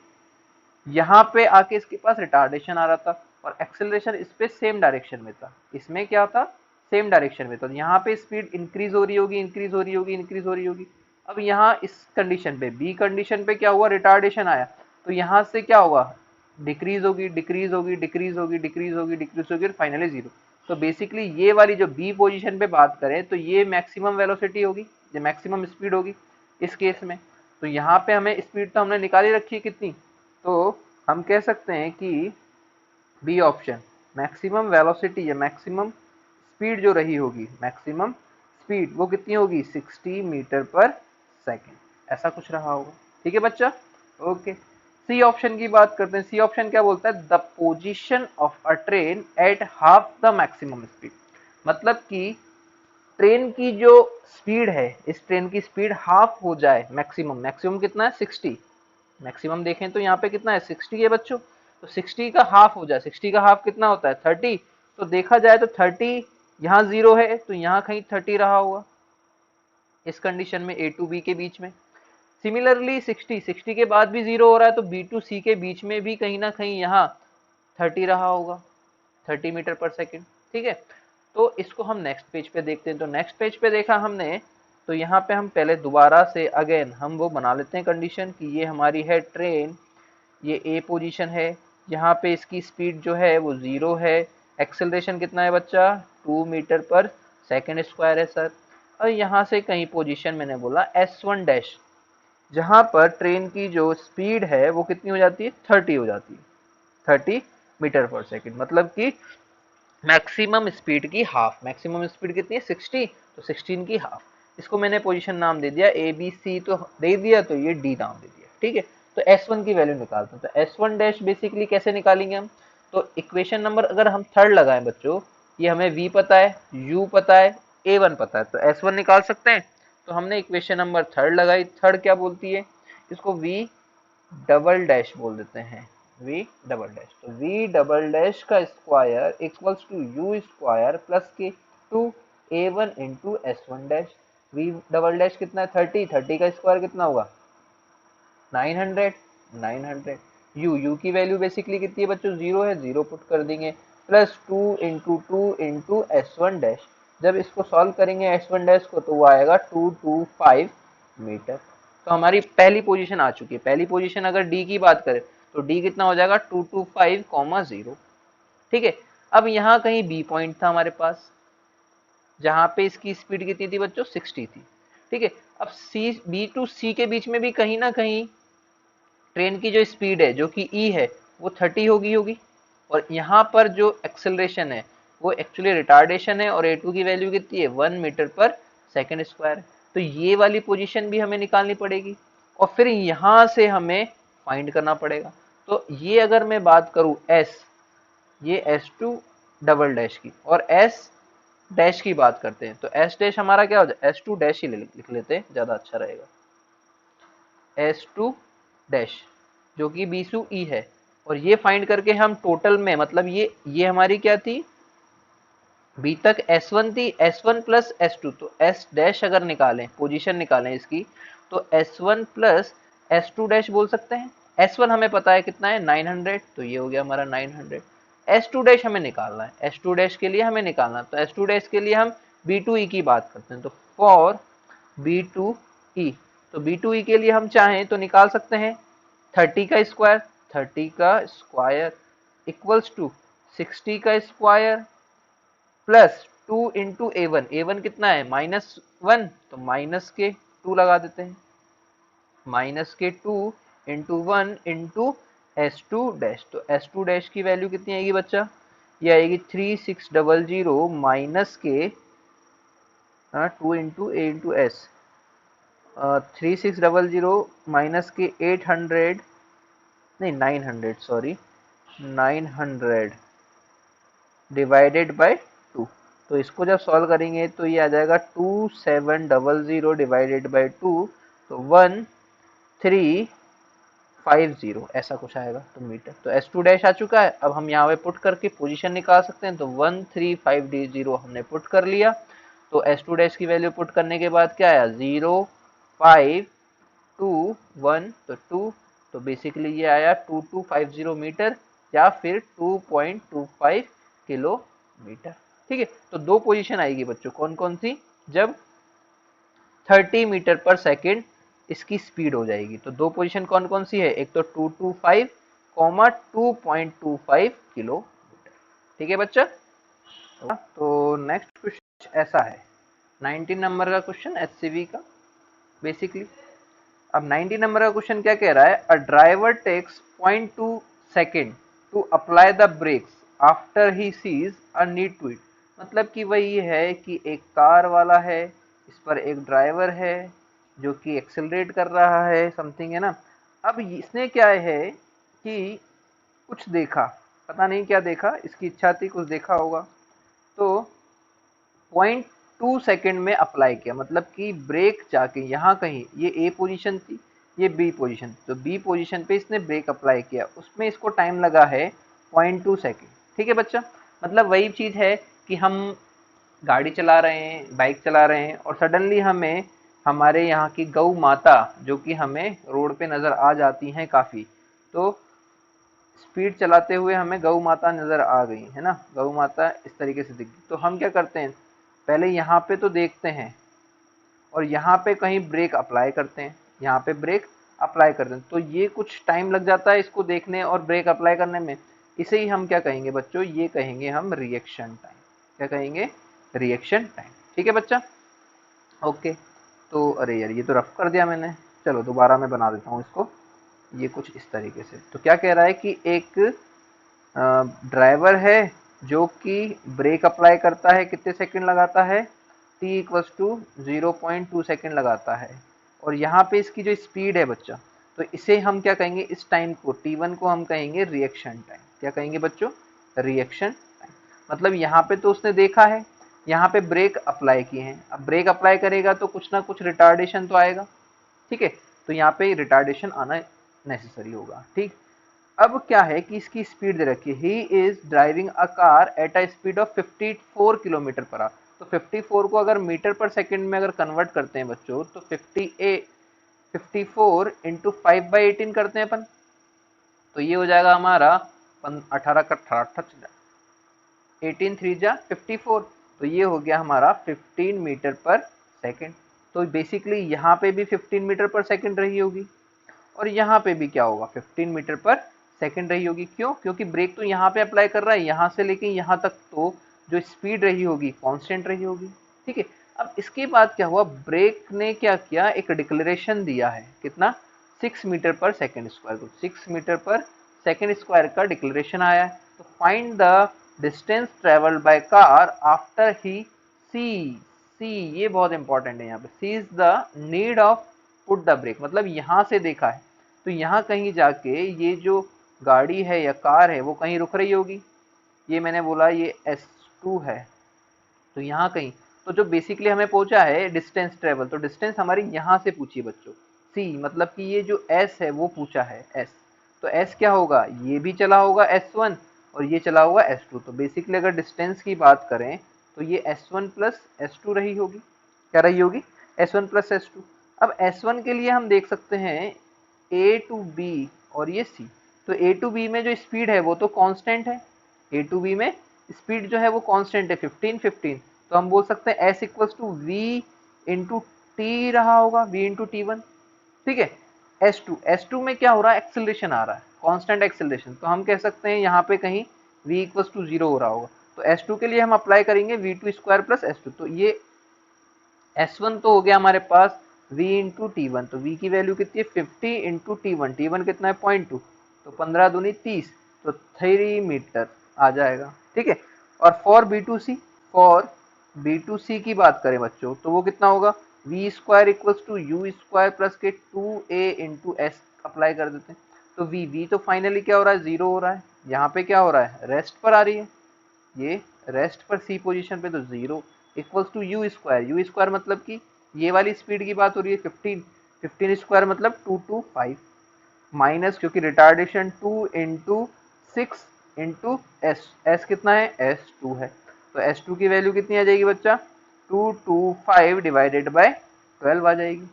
Speaker 1: यहाँ पे आके इसके पास रिटार्डेशन आ रहा था और एक्सेलरेशन इस पे सेम डायरेक्शन में था, इसमें क्या था, सेम डायरेक्शन में था। यहाँ पे स्पीड इंक्रीज हो रही होगी, इंक्रीज हो रही होगी, इंक्रीज हो रही होगी। अब यहाँ इस कंडीशन पे, बी कंडीशन पे क्या हुआ, रिटार्डेशन आया, तो यहाँ से क्या होगा, डिक्रीज होगी, डिक्रीज होगी, डिक्रीज होगी, डिक्रीज होगी, डिक्रीज होगी और फाइनली 0। तो बेसिकली ये वाली जो बी पोजीशन पे बात करें तो ये मैक्सिमम वेलोसिटी होगी, ये मैक्सिमम स्पीड होगी इस केस में। तो यहाँ पे हमें स्पीड तो हमने निकाली रखी है कितनी, तो हम कह सकते हैं कि बी ऑप्शन, मैक्सिमम वेलोसिटी या मैक्सिमम स्पीड जो रही होगी, मैक्सिमम स्पीड वो कितनी होगी, 60 मीटर पर सेकेंड, ऐसा कुछ रहा होगा। ठीक है बच्चा, ओके। सी ऑप्शन की बात करते हैं, सी ऑप्शन क्या बोलता है, the position of a train at half the maximum speed, मतलब कि ट्रेन की जो स्पीड है, इस ट्रेन की स्पीड हाफ हो जाए मैक्सिमम, मैक्सिमम कितना है 60, मैक्सिमम देखें तो यहाँ पे कितना है 60 है बच्चों, तो 60 का हाफ हो जाए, 60 का हाफ कितना होता है 30, तो देखा जाए तो 30 यहाँ 0 है तो यहाँ कहीं 30 रहा होगा इस कंडीशन में ए टू बी के बीच में। सिमिलरली 60 के बाद भी 0 हो रहा है तो बी टू सी के बीच में भी कहीं ना कहीं यहाँ 30 रहा होगा, 30 मीटर पर सेकेंड। ठीक है, तो इसको हम नेक्स्ट पेज पे देखते हैं। तो नेक्स्ट पेज पे देखा हमने, तो यहाँ पे हम पहले दोबारा से अगेन हम वो बना लेते हैं कंडीशन कि ये हमारी है ट्रेन, ये ए पोजीशन है, यहाँ पे इसकी स्पीड जो है वो 0 है, एक्सेलरेशन कितना है बच्चा 2 मीटर पर सेकेंड स्क्वायर है सर, और यहाँ से कहीं पोजीशन मैंने बोला S1 डैश, जहाँ पर ट्रेन की जो स्पीड है वो कितनी हो जाती है 30 हो जाती है, 30 मीटर पर सेकेंड, मतलब कि मैक्सिमम स्पीड की हाफ, मैक्सिमम स्पीड कितनी है 60, तो 16 की हाफ। इसको मैंने पोजीशन नाम दे दिया ए बी सी, तो दे दिया, तो ये डी नाम दे दिया। ठीक है, तो S1 की वैल्यू निकालते हैं, तो S1 डैश बेसिकली कैसे निकालेंगे हम, तो इक्वेशन नंबर अगर हम थर्ड लगाएं बच्चों, ये हमें V पता है, U पता है, A1 पता है, तो S1 निकाल सकते हैं। तो हमने इक्वेशन नंबर थर्ड लगाई, थर्ड क्या बोलती है, इसको V डबल डैश बोल देते हैं, V डबल डैश, तो V डबल डैश का square equals to U square plus के 2A1 into S1 dash. V double dash कितना है 30, 30 का स्क्वायर कितना होगा 900, 900। U की वैल्यू बेसिकली कितनी है बच्चों 0 है, 0 पुट कर देंगे, प्लस 2 इंटू S1 डैश। जब इसको सॉल्व करेंगे S1 डैश को तो वो आएगा 225 मीटर। तो हमारी पहली पोजीशन आ चुकी है। पहली पोजीशन अगर डी की बात करें तो डी कितना हो जाएगा 225,0। ठीक है, अब यहाँ कहीं बी पॉइंट था हमारे पास, जहां पे इसकी स्पीड कितनी थी बच्चों 60 थी। ठीक है, अब सी, बी टू सी के बीच में भी कहीं ना कहीं ट्रेन की जो स्पीड है जो कि ई है वो 30 होगी, और यहाँ पर जो एक्सेलरेशन है वो एक्चुअली रिटार्डेशन है, और A2 की वैल्यू कितनी है 1 मीटर पर सेकेंड स्क्वायर। तो ये वाली पोजीशन भी हमें निकालनी पड़ेगी और फिर यहाँ से हमें फाइंड करना पड़ेगा। तो ये अगर मैं बात करूँ S, ये S2 डबल डैश की, और S डैश की बात करते हैं, तो S डैश हमारा क्या हो जाए S2 डैश ही लिख लेते हैं, ज़्यादा अच्छा रहेगा। S2 डैश जो कि बीसू ई है, और ये फाइंड करके हम टोटल में, मतलब ये हमारी क्या थी बी तक S1 थी, S1 प्लस S2, तो S डैश अगर निकालें, पोजीशन निकालें इसकी, तो S1 प्लस S2 डैश बोल सकते हैं। S1 हमें पता है कितना है 900, तो ये हो गया हमारा 900। S2 डैश हमें निकालना है, S2 डैश के लिए हमें निकालना है, तो S2 डैश के लिए हम B2E की बात करते हैं, तो फॉर B2E, तो B2E के लिए हम चाहें तो निकाल सकते हैं 30 का स्क्वायर, 30 का स्क्वायर इक्वल्स टू 60 का स्क्वायर प्लस 2 इंटू A1 कितना है -1, तो माइनस के 2 लगा देते हैं, माइनस के 2 इंटू 1 इंटू S2 डैश, तो S2 डैश की वैल्यू कितनी आएगी बच्चा, ये आएगी 3600 माइनस के 2 इंटू ए इंटू एस, 3600 माइनस के 800, नहीं 900, सॉरी 900 डिवाइडेड बाय 2, तो इसको जब सॉल्व करेंगे तो ये आ जाएगा 2700 डिवाइडेड बाय 2, तो 1350 ऐसा कुछ आएगा तो मीटर। तो S2 डैश आ चुका है, अब हम यहाँ पे पुट करके पोजीशन निकाल सकते हैं, तो 1350 हमने पुट कर लिया, तो S2 डैश की वैल्यू पुट करने के बाद क्या आया 0521, तो 2, तो बेसिकली ये आया 2250 मीटर या फिर 2.25 किलोमीटर। ठीक है, तो दो पोजीशन आएगी बच्चों, कौन कौन सी, जब 30 मीटर पर सेकेंड इसकी स्पीड हो जाएगी, तो दो पोजीशन कौन कौन सी है, एक तो 225 कॉमा 2.25 किलोमीटर। ठीक है बच्चा, तो नेक्स्ट क्वेश्चन ऐसा है, 19 नंबर का क्वेश्चन एचसीवी का बेसिकली। अब 90 नंबर का क्वेश्चन क्या कह रहा है, a driver takes 0.2 second to apply the brakes after he sees a need to it, मतलब कि वही है कि एक कार वाला है, इस पर एक ड्राइवर है जो कि एक्सेलरेट कर रहा है समथिंग, है ना। अब इसने क्या है कि कुछ देखा, पता नहीं क्या देखा, इसकी इच्छा थी कुछ देखा होगा, तो 0.2 सेकेंड में अप्लाई किया, मतलब कि ब्रेक जाके यहाँ कहीं, ये ए पोजीशन थी, ये बी पोजीशन, तो बी पोजीशन पे इसने ब्रेक अप्लाई किया, उसमें इसको टाइम लगा है 0.2 सेकेंड। ठीक है बच्चा, मतलब वही चीज है कि हम गाड़ी चला रहे हैं, बाइक चला रहे हैं, और सडनली हमें हमारे यहाँ की गौ माता जो कि हमें रोड पे नजर आ जाती हैं काफी, तो स्पीड चलाते हुए हमें गौ माता नजर आ गई है ना, गौ माता इस तरीके से दिख गई, तो हम क्या करते हैं, पहले यहाँ पे तो देखते हैं और यहाँ पे कहीं ब्रेक अप्लाई करते हैं, यहाँ पे ब्रेक अप्लाई करते हैं, तो ये कुछ टाइम लग जाता है इसको देखने और ब्रेक अप्लाई करने में, इसे ही हम क्या कहेंगे बच्चों, ये कहेंगे हम रिएक्शन टाइम। क्या कहेंगे, रिएक्शन टाइम। ठीक है बच्चा, ओके। तो अरे यार ये तो रफ कर दिया मैंने, चलो दोबारा मैं बना देता हूँ इसको, ये कुछ इस तरीके से। तो क्या कह रहा है कि एक ड्राइवर है जो कि ब्रेक अप्लाई करता है, कितने सेकंड लगाता है, t इक्वल्स टू 0.2 सेकेंड लगाता है, और यहाँ पे इसकी जो स्पीड है बच्चा, तो इसे हम क्या कहेंगे, इस टाइम को t1 को हम कहेंगे रिएक्शन टाइम। क्या कहेंगे बच्चों, रिएक्शन टाइम। मतलब यहाँ पे तो उसने देखा है, यहाँ पे ब्रेक अप्लाई किए हैं, अब ब्रेक अप्लाई करेगा तो कुछ ना कुछ रिटार्डेशन तो आएगा। ठीक है, तो यहाँ पे रिटार्डेशन आना नेसेसरी होगा। ठीक, अब क्या है कि इसकी स्पीड दे रखी है, he is driving a car at a speed of 54 kilometre per hour, तो 54 को अगर मीटर पर सेकंड में अगर कन्वर्ट करते हैं बच्चों, तो 54 इंटू 5/18 करते हैं अपन, तो ये हो जाएगा हमारा 18 का 18, 18 3 जा 54, तो ये हो गया हमारा 15 मीटर पर सेकंड। तो बेसिकली यहाँ पे भी 15 मीटर पर सेकंड रही होगी, और यहाँ पे भी क्या होगा 15 मीटर पर सेकंड रही होगी। क्यों, क्योंकि ब्रेक तो यहाँ पे अप्लाई कर रहा है, यहाँ से लेके यहाँ तक तो जो स्पीड रही होगी कांस्टेंट रही होगी। ठीक है, अब इसके बाद क्या हुआ, ब्रेक ने क्या किया, एक डिक्लेरेशन दिया है, कितना, 6 मीटर पर सेकंड स्क्वायर, को 6 मीटर पर सेकंड स्क्वायर का डिक्लेरेशन आया है। तो find the distance travelled by car after he see, ये बहुत इंपॉर्टेंट है यहाँ पे, see is the need of put the brake, मतलब यहाँ से देखा है, तो यहाँ कहीं जाके ये जो गाड़ी है या कार है वो कहीं रुक रही होगी, ये मैंने बोला ये S2 है, तो यहाँ कहीं, तो जो बेसिकली हमें पूछा है डिस्टेंस ट्रेवल, तो डिस्टेंस हमारी यहाँ से पूछी है बच्चों, सी मतलब कि ये जो S है वो पूछा है S, तो S क्या होगा, ये भी चला होगा S1 और ये चला होगा S2, तो बेसिकली अगर डिस्टेंस की बात करें तो ये S1 प्लस S2 रही होगी, क्या रही होगी, S1 प्लस S2। अब S1 के लिए हम देख सकते हैं A टू B और ये C, तो A टू B में जो स्पीड है वो तो कांस्टेंट है, A टू B में स्पीड जो है वो कांस्टेंट है 15 तो हम बोल सकते हैं S equals to V into T रहा होगा, V इंटू T1, ठीक है। S2 में क्या हो रहा है, एक्सेलरेशन आ रहा है, कांस्टेंट एक्सेलरेशन, तो हम कह सकते हैं यहाँ पे कहीं V इक्वल्स टू 0 हो रहा होगा, तो S2 के लिए हम अप्लाई करेंगे V2 स्क्वायर प्लस S2, तो ये S1 तो हो गया हमारे पास V इंटू T1, तो V की वैल्यू कितनी है 50 इंटू T1, T1 कितना है 0.2, तो 15 दूनी 30, तो 3 मीटर आ जाएगा, ठीक है। और फॉर B2C की बात करें बच्चों, तो वो कितना होगा, V square equals to U square plus के 2A इंटू S अप्लाई कर देते हैं, तो V तो फाइनली क्या हो रहा है, 0 हो रहा है, यहाँ पे क्या हो रहा है, रेस्ट पर आ रही है, ये रेस्ट पर सी पोजीशन पे, तो 0 इक्वल्स टू यू स्क्वायर मतलब कि ये वाली स्पीड की बात हो रही है 15 स्क्वायर मतलब 225 माइनस, क्योंकि रिटार्डेशन 2 इंटू 6 इंटू एस कितना है, S2 है, तो S2 की वैल्यू कितनी आ जाएगी बच्चा, 225 डिवाइडेड बाय 12 आ जाएगी,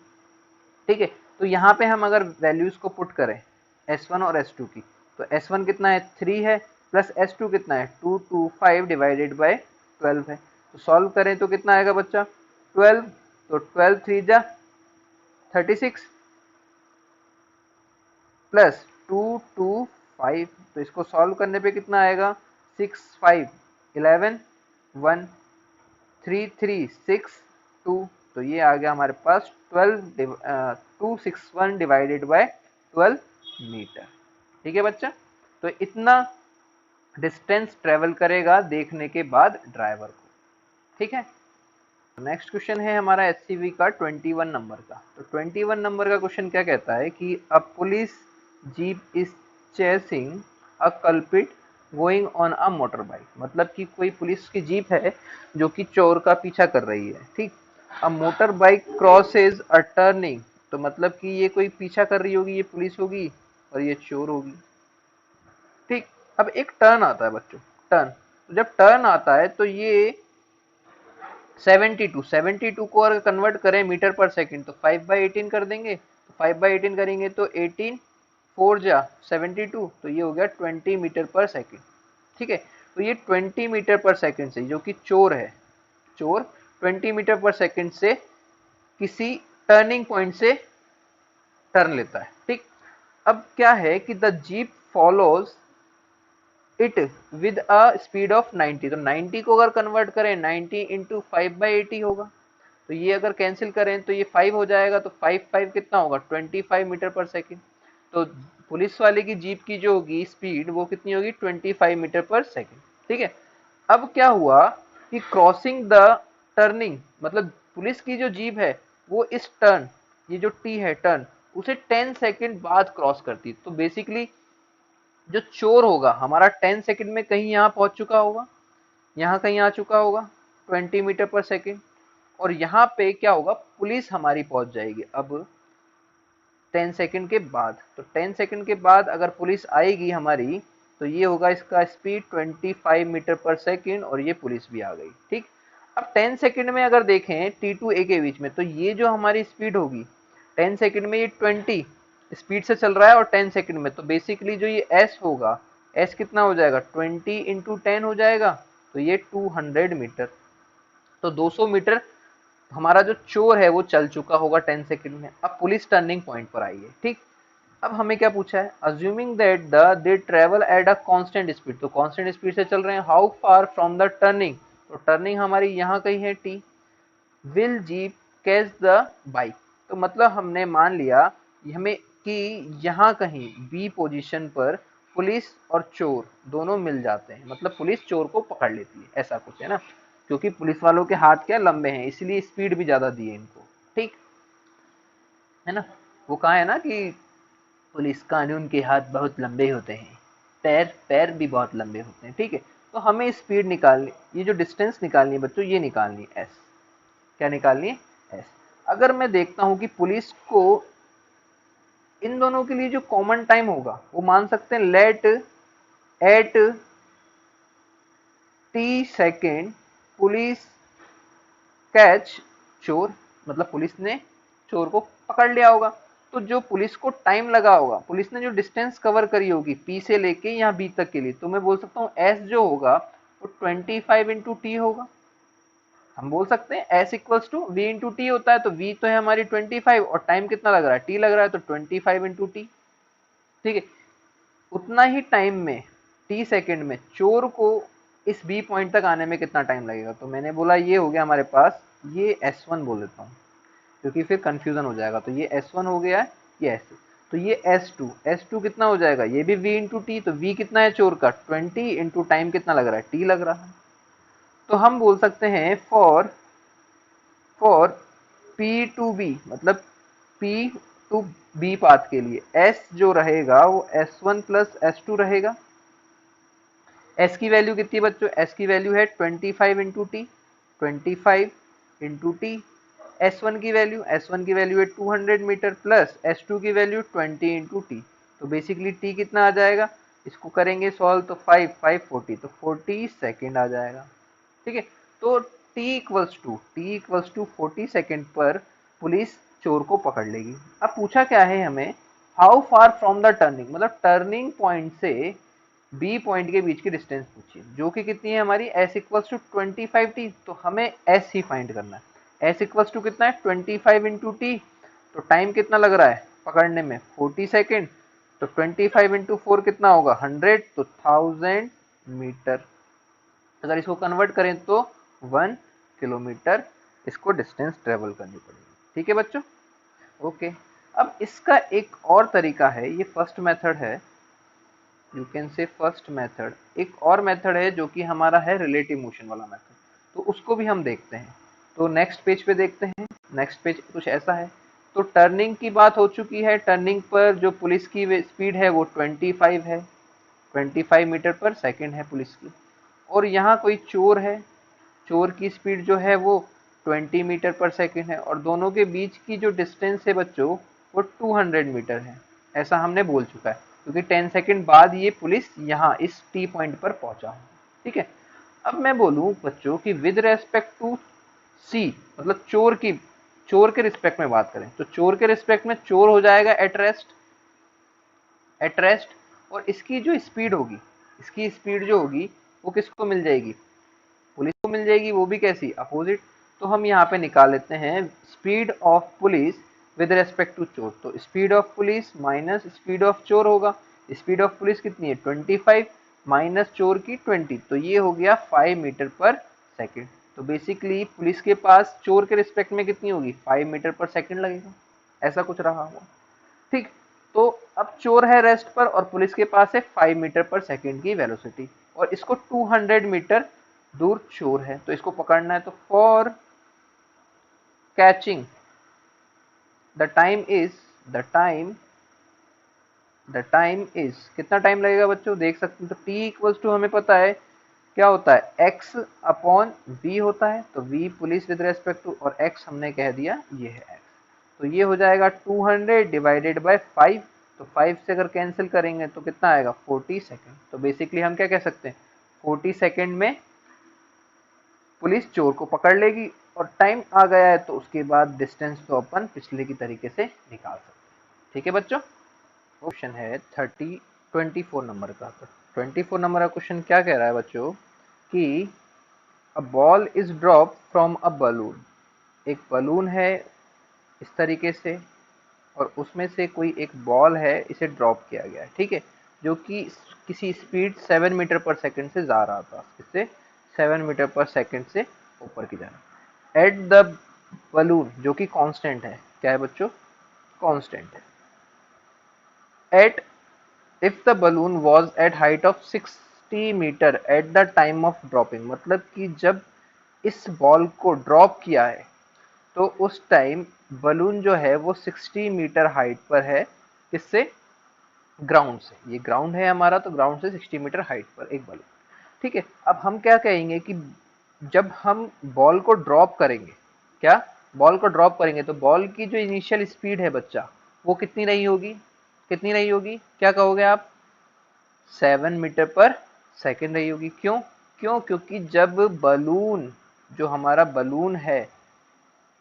Speaker 1: ठीक है। तो यहाँ पे हम अगर वैल्यूज को पुट करें S1 और S2 की, तो S1 कितना है 3 है, प्लस S2 कितना है 225 डिवाइडेड बाय 12 है, तो सॉल्व करें तो कितना आएगा बच्चा 12, तो 12 3 जा 36 प्लस 225, तो इसको सॉल्व करने पे कितना आएगा 6 5 11 1 3 3 6 2, तो ये आ गया हमारे पास 261 डिवाइडेड बाय 12 मीटर, ठीक है बच्चा। तो इतना डिस्टेंस ट्रेवल करेगा देखने के बाद ड्राइवर को, ठीक है। नेक्स्ट क्वेश्चन है हमारा एससीवी का 21 नंबर का, तो 21 नंबर का क्वेश्चन क्या कहता है कि अ police jeep is chasing a culprit going on a motor bike, मतलब कि कोई पुलिस की जीप है जो कि चोर का पीछा कर रही है, ठीक। A motor bike crosses a turning, तो मतलब कि ये कोई पीछा कर रही होगी, ये पुलिस होगी और ये चोर होगी, ठीक। अब एक टर्न आता है बच्चों, टर्न, तो जब टर्न आता है तो ये 72 को अगर कन्वर्ट करें मीटर पर सेकंड, तो 5/18 कर देंगे, तो 5/18 करेंगे तो 18 4 जा 72, तो ये हो गया 20 मीटर पर सेकंड, ठीक है। तो ये 20 मीटर पर सेकंड से, जो कि चोर है, चोर 20 मीटर पर सेकंड से किसी टर्निंग पॉइंट से टर्न लेता है, ठीक। अब क्या है कि the jeep follows it with a speed of 90, तो 90 को अगर कन्वर्ट करें 90 इंटू 5/80 होगा, तो ये अगर कैंसिल करें तो ये 5 हो जाएगा, तो 5 कितना होगा 25 मीटर पर सेकेंड, तो पुलिस वाले की जीप की जो होगी स्पीड वो कितनी होगी 25 मीटर पर सेकेंड, ठीक है। अब क्या हुआ कि क्रॉसिंग द टर्निंग, मतलब पुलिस की जो जीप है वो इस टर्न, ये जो टी है टर्न, उसे 10 सेकेंड बाद क्रॉस करती है, तो बेसिकली जो चोर होगा हमारा 10 सेकंड में कहीं यहाँ पहुंच चुका होगा, यहाँ कहीं आ चुका होगा 20 मीटर पर सेकंड, और यहाँ पे क्या होगा पुलिस हमारी पहुंच जाएगी अब 10 सेकंड के बाद, तो 10 सेकंड के बाद अगर पुलिस आएगी हमारी, तो ये होगा इसका स्पीड 25 मीटर पर सेकंड, और ये पुलिस भी आ गई, ठीक। अब 10 सेकंड में अगर देखें टी टू ए के बीच में, तो ये जो हमारी स्पीड होगी 10 सेकंड में, ये 20 स्पीड से चल रहा है और 10 सेकंड में, तो बेसिकली जो ये एस होगा, एस कितना हो जाएगा 20 इंटू 10 हो जाएगा, तो ये 200 मीटर, तो 200 मीटर हमारा जो चोर है वो चल चुका होगा 10 सेकंड में। अब पुलिस टर्निंग पॉइंट पर आई है, ठीक। अब हमें क्या पूछा है, assuming that the they travel at a constant speed, तो कांस्टेंट स्पीड से चल रहे हैं, how far from the turning, तो टर्निंग हमारी यहाँ कहीं है T, will jeep catch the bike, तो मतलब हमने मान लिया हमें कि यहाँ कहीं बी पोजीशन पर पुलिस और चोर दोनों मिल जाते हैं, मतलब पुलिस चोर को पकड़ लेती है, ऐसा कुछ है ना, क्योंकि पुलिस वालों के हाथ क्या लंबे हैं, इसलिए स्पीड भी ज्यादा दी है इनको, ठीक है ना। वो कहा है ना कि पुलिस कानून के हाथ बहुत लंबे होते हैं, पैर पैर भी बहुत लंबे होते हैं, ठीक है। तो हमें स्पीड निकालनी, ये जो डिस्टेंस निकालनी है बच्चों, ये निकालनी है एस, क्या निकालनी है एस। अगर मैं देखता हूं कि पुलिस को इन दोनों के लिए जो कॉमन टाइम होगा वो मान सकते हैं let at T second police catch चोर, मतलब पुलिस ने चोर को पकड़ लिया होगा। तो जो पुलिस को टाइम लगा होगा, पुलिस ने जो डिस्टेंस कवर करी होगी पी से लेके यहाँ बी तक के लिए, तो मैं बोल सकता हूँ एस जो होगा वो 25 इंटू टी होगा। हम बोल सकते हैं S equals to V into T होता है, तो वी तो है हमारी 25 और टाइम कितना लग रहा है, टी लग रहा है, तो 25 इंटू टी। ठीक है, उतना ही टाइम में, टी सेकंड में, चोर को इस बी पॉइंट तक आने में कितना टाइम लगेगा। तो मैंने बोला ये हो गया हमारे पास, ये S1 बोल देता हूँ क्योंकि फिर कंफ्यूजन हो जाएगा। तो ये S1 हो गया है, ये S2, तो ये S2, S2 कितना हो जाएगा, ये भी V इंटू टी, तो V कितना है चोर का 20 इंटू टाइम कितना लग रहा है, T लग रहा है। तो हम बोल सकते हैं फॉर P टू B, मतलब P टू B पाथ के लिए S जो रहेगा वो S1 प्लस S2 रहेगा। S की वैल्यू कितनी है बच्चों, S की वैल्यू है 25 into T, 25 into T. S1 की वैल्यू, S1 की वैल्यू है 200 मीटर प्लस S2 की वैल्यू 20 इंटू टी। तो बेसिकली टी कितना आ जाएगा, इसको करेंगे सॉल्व तो 5 40, तो 40 सेकेंड आ जाएगा। ठीक है, तो t इक्वल्स टू 40 सेकेंड पर पुलिस चोर को पकड़ लेगी। अब पूछा क्या है हमें, how far from the turning, मतलब टर्निंग पॉइंट से बी पॉइंट के बीच की डिस्टेंस पूछिए, जो कि कितनी है हमारी s इक्वल्स टू 25t, तो हमें s ही फाइंड करना है। s इक्वल्स टू कितना है 25 इंटू टी, तो टाइम कितना लग रहा है पकड़ने में 40 सेकेंड, तो 25 इंटू 4 कितना होगा 100, तो 1000 मीटर। अगर इसको कन्वर्ट करें तो 1 किलोमीटर इसको डिस्टेंस ट्रेवल करनी पड़ेगी। ठीक है बच्चों, ओके। अब इसका एक और तरीका है, ये फर्स्ट मेथड है, you can say first method. एक और मेथड है जो कि हमारा है रिलेटिव मोशन वाला मेथड, तो उसको भी हम देखते हैं। तो नेक्स्ट पेज पे देखते हैं, नेक्स्ट पेज कुछ ऐसा है। तो टर्निंग की बात हो चुकी है, टर्निंग पर जो पुलिस की स्पीड है वो 25 है, 25 मीटर पर सेकेंड है पुलिस की। और यहाँ कोई चोर है, चोर की स्पीड जो है वो 20 मीटर पर सेकेंड है, और दोनों के बीच की जो डिस्टेंस है बच्चों वो 200 मीटर है, ऐसा हमने बोल चुका है, क्योंकि 10 सेकेंड बाद ये पुलिस यहाँ इस टी पॉइंट पर पहुंचा। ठीक है, अब मैं बोलूं बच्चों कि विद रेस्पेक्ट टू सी, मतलब चोर के रिस्पेक्ट में बात करें, तो चोर के रिस्पेक्ट में चोर हो जाएगा एट रेस्ट, और इसकी जो स्पीड होगी, इसकी स्पीड जो होगी वो किसको मिल जाएगी, पुलिस को मिल जाएगी, वो भी कैसी, अपोजिट। तो हम यहाँ पे निकाल लेते हैं speed of police with respect to चोर, तो speed of police minus speed of चोर होगा। स्पीड ऑफ पुलिस कितनी है 25 माइनस चोर की 20, तो ये हो गया 5 मीटर पर सेकेंड। तो बेसिकली पुलिस के पास चोर के रिस्पेक्ट में कितनी होगी 5 मीटर पर सेकेंड लगेगा, ऐसा कुछ रहा हुआ। ठीक, तो अब चोर है रेस्ट पर और पुलिस के पास है 5 मीटर पर सेकेंड की वेलोसिटी, और इसको 200 मीटर दूर चोर है, तो इसको पकड़ना है। तो for catching the time is the time is कितना टाइम लगेगा बच्चों, देख सकते हैं। तो t इक्वल्स टू हमें पता है क्या होता है, x अपॉन v होता है, तो v police with respect to, और x हमने कह दिया ये है x, तो ये हो जाएगा 200 डिवाइडेड बाय 5, तो 5 से अगर कैंसिल करेंगे तो कितना आएगा 40 सेकेंड। तो बेसिकली हम क्या कह सकते हैं 40 सेकेंड में पुलिस चोर को पकड़ लेगी, और टाइम आ गया है तो उसके बाद डिस्टेंस तो अपन पिछले की तरीके से निकाल सकते हैं। ठीक है बच्चों, क्वेश्चन है 24 नंबर का। तो 24 नंबर का क्वेश्चन क्या कह रहा है बच्चों कि a ball is drop from a balloon, एक बलून है इस तरीके से, और उसमें से कोई एक बॉल है, इसे ड्रॉप किया गया है, ठीक है, जो कि किसी स्पीड 7 मीटर पर सेकंड से जा रहा था, इससे 7 मीटर पर सेकंड से ऊपर की जाना। एट द बलून, जो कि कांस्टेंट है, क्या है बच्चों, कांस्टेंट है। At if the balloon was at height of 60 metre at the time of dropping, मतलब कि जब इस बॉल को ड्रॉप किया है तो उस टाइम बलून जो है वो 60 मीटर हाइट पर है, किससे, ग्राउंड से। ये ग्राउंड है हमारा, तो ग्राउंड से 60 मीटर हाइट पर एक बलून। ठीक है, अब हम क्या कहेंगे कि जब हम बॉल को ड्रॉप करेंगे, क्या बॉल को ड्रॉप करेंगे, तो बॉल की जो इनिशियल स्पीड है बच्चा वो कितनी रही होगी, कितनी रही होगी, क्या कहोगे आप, 7 मीटर पर सेकेंड रही होगी। क्यों, क्योंकि जब बलून जो हमारा बलून है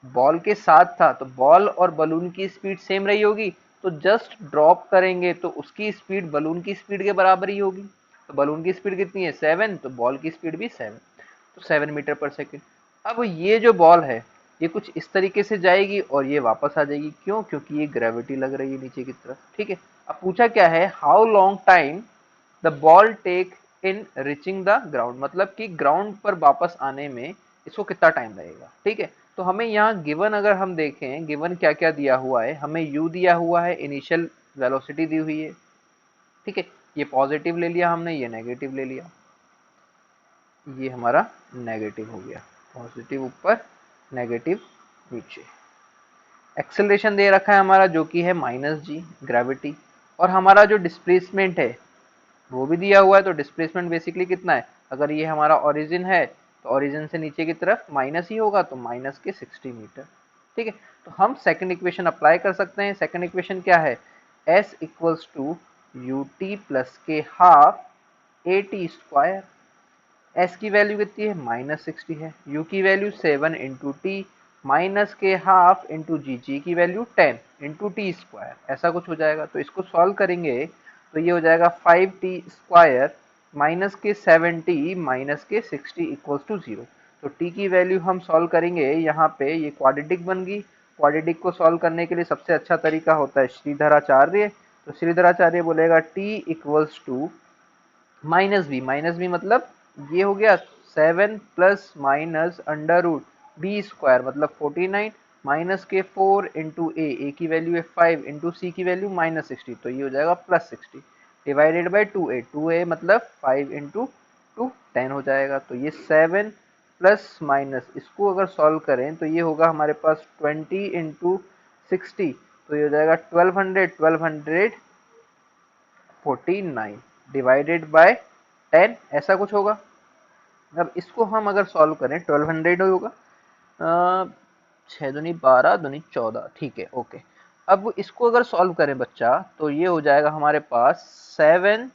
Speaker 1: बॉल के साथ था, तो बॉल और बलून की स्पीड सेम रही होगी, तो जस्ट ड्रॉप करेंगे तो उसकी स्पीड बलून की स्पीड के बराबर ही होगी। तो बलून की स्पीड कितनी है 7, तो बॉल की स्पीड भी 7, तो 7 मीटर पर सेकेंड। अब ये जो बॉल है ये कुछ इस तरीके से जाएगी और ये वापस आ जाएगी, क्यों? क्योंकि ये ग्रेविटी लग रही है नीचे की तरफ, ठीक है। अब पूछा क्या है, how long time the ball take in reaching the ground, मतलब कि ग्राउंड पर वापस आने में इसको कितना टाइम लगेगा, ठीक है। तो हमें यहाँ गिवन अगर हम देखें, गिवन क्या क्या दिया हुआ है, हमें u दिया हुआ है, इनिशियल वेलोसिटी दी हुई है, ठीक है। ये पॉजिटिव ले लिया हमने, ये नेगेटिव ले लिया, ये हमारा नेगेटिव हो गया, पॉजिटिव ऊपर नेगेटिव नीचे। एक्सेलरेशन दे रखा है हमारा जो कि है -g ग्रेविटी, और हमारा जो डिस्प्लेसमेंट है वो भी दिया हुआ है। तो डिस्प्लेसमेंट बेसिकली कितना है, अगर ये हमारा ओरिजिन है तो ओरिजिन से नीचे की तरफ माइनस ही होगा, तो माइनस के 60 मीटर, ठीक है। तो हम सेकंड इक्वेशन अप्लाई कर सकते हैं। सेकंड इक्वेशन क्या है, s equals to U T plus के half A T square. s की वैल्यू कितनी है -60 है, u की वैल्यू 7 इंटू टी माइनस के हाफ इंटू जी की वैल्यू 10 इंटू टी स्क्वायर, ऐसा कुछ हो जाएगा। तो इसको सॉल्व करेंगे तो ये हो जाएगा 5t स्क्वायर माइनस के 70 माइनस के 60 इक्वल्स टू 0। तो t की वैल्यू हम सॉल्व करेंगे, यहाँ पे ये क्वाड्रेटिक बन गई। क्वाड्रेटिक को सॉल्व करने के लिए सबसे अच्छा तरीका होता है श्रीधराचार्य। तो श्रीधराचार्य बोलेगा t equals to minus B मतलब ये हो गया 7 plus minus under root B square मतलब 49 माइनस के 4 इंटू ए की वैल्यू है 5 इंटू सी की वैल्यू -60, तो ये हो जाएगा +60 डिवाइडेड बाई 2a मतलब 5 इंटू 2 10 हो जाएगा। तो ये 7 प्लस माइनस इसको अगर सॉल्व करें तो ये होगा हमारे पास 20 इंटू 60, तो ये हो जाएगा 1249 डिवाइडेड बाय 10, ऐसा कुछ होगा। अब इसको हम अगर सॉल्व करें 1200 होगा, 6 दूनी 12 दूनी 14, ठीक है, ओके। अब इसको अगर सॉल्व करें बच्चा तो ये हो जाएगा हमारे पास 7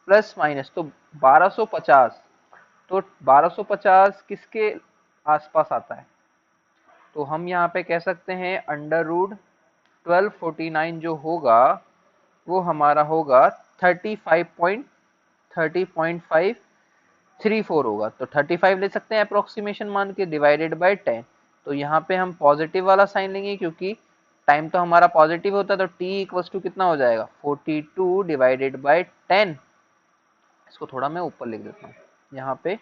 Speaker 1: प्लस माइनस तो 1250, तो 1250 किसके आसपास आता है, तो हम यहाँ पे कह सकते हैं अंडर रूट 1249 जो होगा वो हमारा होगा 30.534 होगा। तो 35 ले सकते हैं अप्रोक्सीमेशन मान के, डिवाइडेड बाय 10। तो यहाँ पे हम पॉजिटिव वाला साइन लेंगे क्योंकि टाइम तो हमारा पॉजिटिव होता है, तो t इक्वल्स टू कितना हो जाएगा 42 डिवाइडेड बाय 10। इसको थोड़ा मैं ऊपर लिख देता हूँ, यहाँ पे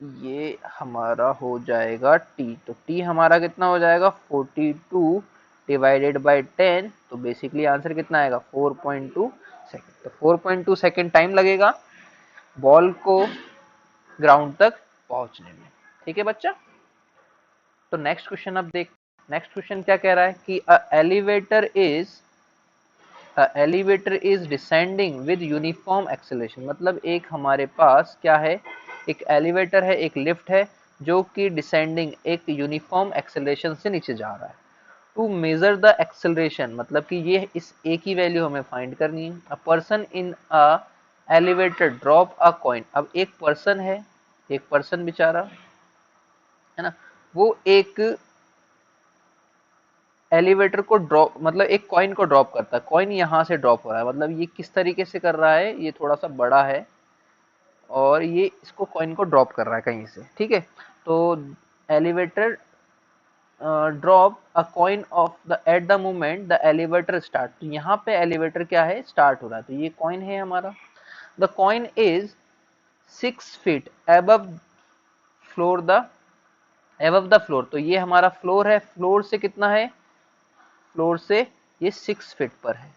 Speaker 1: ये हमारा हो जाएगा t, तो t हमारा कितना हो जाएगा 42 डिवाइडेड बाय 10, तो बेसिकली आंसर कितना आएगा 4.2 सेकेंड। तो 4.2 सेकेंड टाइम लगेगा बॉल को ग्राउंड तक पहुंचने में, ठीक है बच्चा। तो नेक्स्ट क्वेश्चन अब देख, नेक्स्ट क्वेश्चन क्या कह रहा है कि elevator is descending with uniform acceleration, मतलब एक हमारे पास क्या है, एक एलिवेटर है, एक लिफ्ट है जो कि डिसेंडिंग एक यूनिफॉर्म एक्सेलरेशन से नीचे जा रहा है। टू मेजर द एक्सेलरेशन, मतलब कि ये इस ए की वैल्यू हमें फाइंड करनी है। A person in a elevator drop a coin, अब एक पर्सन है, एक पर्सन बेचारा है ना, वो एक एलिवेटर को ड्रॉप मतलब एक कॉइन को ड्रॉप करता है, कॉइन यहाँ से ड्रॉप हो रहा है, मतलब ये किस तरीके से कर रहा है, ये थोड़ा सा बड़ा है और ये इसको कॉइन को ड्रॉप कर रहा है कहीं से, ठीक है। तो elevator drop a coin of the at the moment the elevator start, तो यहाँ पे एलिवेटर क्या है स्टार्ट हो रहा है, तो ये कॉइन है हमारा। The coin is 6 feet above floor the above the floor, तो ये हमारा फ्लोर है, फ्लोर से कितना है, फ्लोर से ये 6 फीट पर है,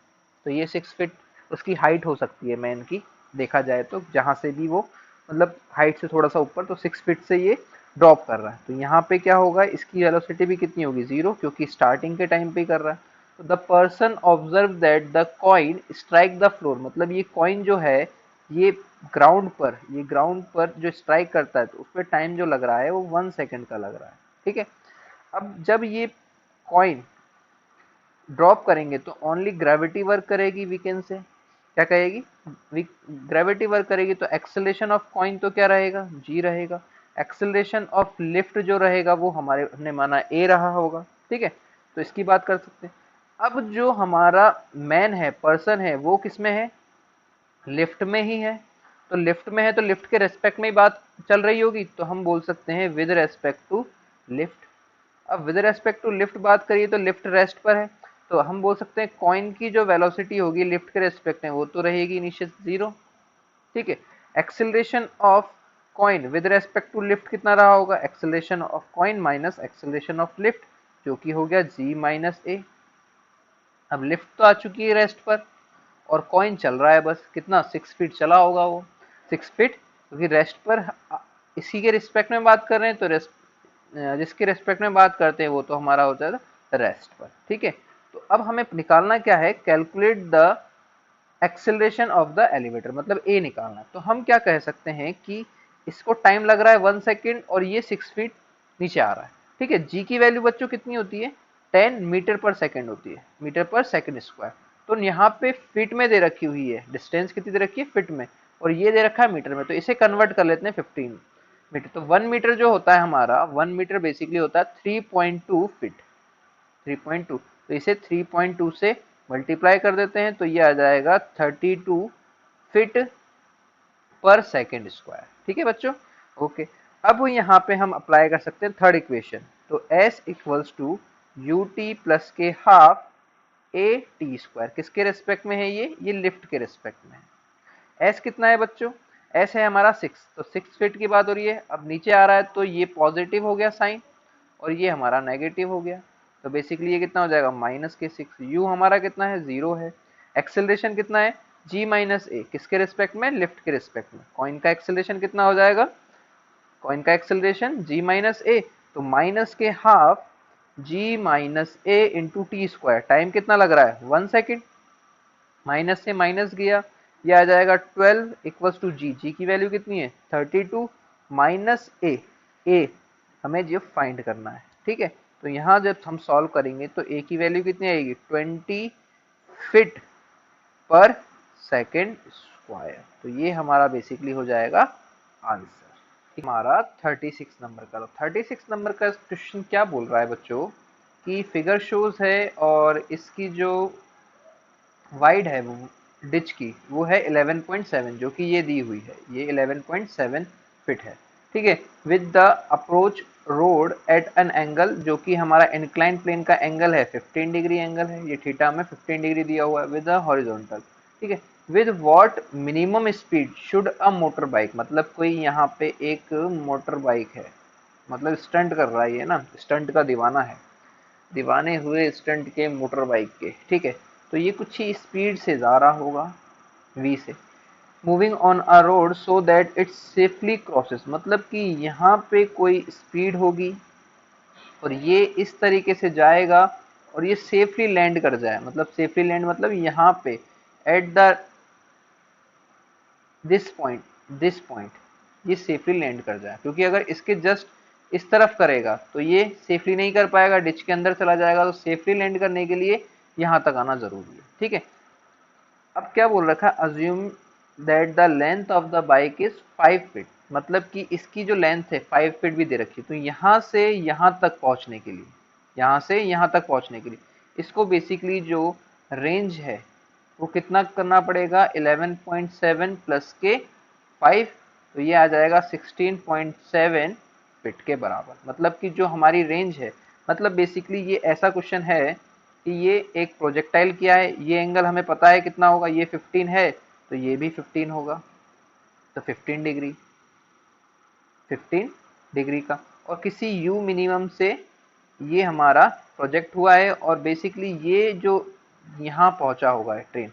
Speaker 1: तो ये 6 फीट उसकी हाइट हो सकती है मैन की, देखा जाए तो जहां से भी वो मतलब हाइट से थोड़ा सा ऊपर, तो 6 फीट से ये ड्रॉप कर रहा है। तो यहाँ पे क्या होगा, इसकी वेलोसिटी भी कितनी होगी 0, क्योंकि स्टार्टिंग के टाइम पे ही कर रहा है। तो the person observe that the coin strike the floor, मतलब ये कॉइन जो है ये ग्राउंड पर जो स्ट्राइक करता है तो उस पर टाइम जो लग रहा है वो 1 सेकेंड का लग रहा है, ठीक है। अब जब ये कॉइन ड्रॉप करेंगे तो ओनली ग्रेविटी वर्क करेगी, वीकेंड से क्या कहेगी, ग्रेविटी वर्क करेगी, तो एक्सेलरेशन ऑफ कॉइन तो क्या रहेगा g रहेगा। एक्सेलरेशन ऑफ लिफ्ट जो रहेगा वो हमारे हमने माना ए रहा होगा, ठीक है, तो इसकी बात कर सकते हैं। अब जो हमारा मैन है, पर्सन है, वो किस में है, लिफ्ट में ही है, तो लिफ्ट में है तो लिफ्ट के रेस्पेक्ट में ही बात चल रही होगी, तो हम बोल सकते हैं विद रेस्पेक्ट टू लिफ्ट। अब विद रेस्पेक्ट टू लिफ्ट बात करिए तो लिफ्ट रेस्ट पर है, तो हम बोल सकते हैं कॉइन की जो वेलोसिटी होगी लिफ्ट के रेस्पेक्ट में वो तो रहेगी नीचे जीरो, ठीक है। Acceleration of coin with respect to lift कितना रहा होगा, acceleration of coin minus acceleration of lift, जो कि हो गया g माइनस ए। अब लिफ्ट तो आ चुकी है रेस्ट पर और कॉइन चल रहा है, बस कितना 6 फीट चला होगा वो, 6 फीट, क्योंकि रेस्ट पर इसी के रिस्पेक्ट में बात कर रहे हैं, तो रेस्ट जिसके रेस्पेक्ट में बात करते हैं वो तो हमारा होता है रेस्ट पर, ठीक है। तो अब हमें निकालना क्या है, calculate the acceleration of the elevator, मतलब ए निकालना है। तो हम क्या कह सकते हैं कि इसको टाइम लग रहा है 1 सेकेंड और ये 6 फीट नीचे आ रहा है, ठीक है। जी की वैल्यू बच्चों कितनी होती है, 10 मीटर पर सेकेंड होती है, मीटर पर सेकेंड स्क्वायर। तो यहाँ पे फीट में दे रखी हुई है, डिस्टेंस कितनी दे रखी है फीट में, और ये दे रखा है मीटर में, तो इसे कन्वर्ट कर लेते हैं 15 मीटर। तो 1 मीटर जो होता है हमारा, 1 मीटर बेसिकली होता है 3.2 फीट, 3.2, तो इसे 3.2 से मल्टीप्लाई कर देते हैं, तो ये आ जाएगा 32 फीट पर सेकेंड स्क्वायर, ठीक है बच्चों, ओके। अब यहाँ पे हम अप्लाई कर सकते हैं थर्ड इक्वेशन, तो s equals to U T plus के हाफ ए टी स्क्वायर, किसके रेस्पेक्ट में है ये लिफ्ट के रेस्पेक्ट में है। s कितना है बच्चों, s है हमारा 6, तो 6 फीट की बात हो रही है। अब नीचे आ रहा है तो ये पॉजिटिव हो गया साइन और ये हमारा नेगेटिव हो गया, तो बेसिकली ये कितना हो जाएगा माइनस के 6, यू हमारा कितना है 0 है। एक्सेलरेशन कितना है g माइनस ए, किसके रिस्पेक्ट में, लिफ्ट के रिस्पेक्ट में। कॉइन का एक्सेलरेशन कितना हो जाएगा, कॉइन का एक्सेलरेशन g माइनस ए, तो माइनस के हाफ g माइनस ए इंटू टी स्क्वायर, टाइम कितना लग रहा है 1 सेकेंड, माइनस से माइनस गया, ये आ जाएगा 12 इक्वल्स टू जी की वैल्यू कितनी है 32 माइनस ए हमें जो फाइंड करना है, ठीक है। तो यहाँ जब हम सॉल्व करेंगे तो ए की वैल्यू कितनी आएगी 20 फीट पर सेकेंड स्क्वायर, तो ये हमारा बेसिकली हो जाएगा आंसर। हमारा 36 नंबर का, 36 नंबर का क्वेश्चन क्या बोल रहा है बच्चों कि फिगर शोज है और इसकी जो वाइड है वो डिच की वो है 11.7, जो कि ये दी हुई है, ये 11.7 फीट है, ठीक है। With the approach road at an angle, जो कि हमारा इंक्लाइन प्लेन का एंगल है 15 डिग्री एंगल है, ये थीटा में 15 डिग्री दिया हुआ है विद द हॉरिजॉन्टल, ठीक है। With what minimum speed should a motor bike, मतलब कोई यहाँ पे एक मोटर बाइक है, मतलब स्टंट कर रहा है ये ना, स्टंट का दीवाना है, दीवाने हुए स्टंट के मोटर बाइक के, ठीक है। तो ये कुछ ही स्पीड से जा रहा होगा v से, moving on a road so that it's safely crosses, मतलब कि यहाँ पे कोई स्पीड होगी और ये इस तरीके से जाएगा और ये सेफली लैंड कर जाए, मतलब सेफली लैंड मतलब यहाँ पे एट द दिस पॉइंट ये सेफली लैंड कर जाए, क्योंकि अगर इसके जस्ट इस तरफ करेगा तो ये सेफली नहीं कर पाएगा, डिच के अंदर चला जाएगा, तो सेफली लैंड करने के लिए यहाँ तक आना जरूरी है, ठीक है। अब क्या बोल रखा है, assume that the length of the bike is 5 feet, मतलब कि इसकी जो लेंथ है 5 फीट भी दे रखी है, तो यहाँ से यहाँ तक पहुँचने के लिए, यहाँ से यहाँ तक पहुँचने के लिए इसको बेसिकली जो रेंज है वो कितना करना पड़ेगा 11.7 प्लस के 5, तो ये आ जाएगा 16.7 फीट के बराबर, मतलब कि जो हमारी रेंज है, मतलब बेसिकली ये ऐसा क्वेश्चन है कि ये एक प्रोजेक्टाइल किया है, ये एंगल हमें पता है कितना होगा, ये 15 है तो ये भी 15 होगा, तो 15 डिग्री का, और किसी यू मिनिमम से ये हमारा प्रोजेक्ट हुआ है, और बेसिकली ये जो यहाँ पहुंचा होगा ट्रेन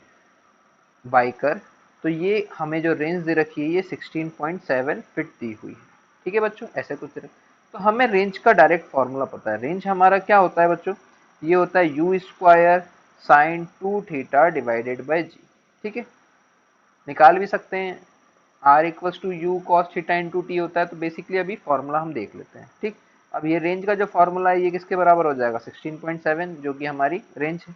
Speaker 1: बाइकर, तो ये हमें जो रेंज दे रखी है ये 16.7 फीट दी हुई है, ठीक है बच्चों, ऐसे कुछ तो हमें रेंज का डायरेक्ट फॉर्मूला पता है। रेंज हमारा क्या होता है बच्चों, ये होता है u square sine 2 theta divided by g, ठीक है। निकाल भी सकते हैं, R equals to u cos theta into T होता है, तो बेसिकली अभी फॉर्मूला हम देख लेते हैं, ठीक। अब ये रेंज का जो फॉर्मूला है ये किसके बराबर हो जाएगा 16.7, जो कि हमारी रेंज है,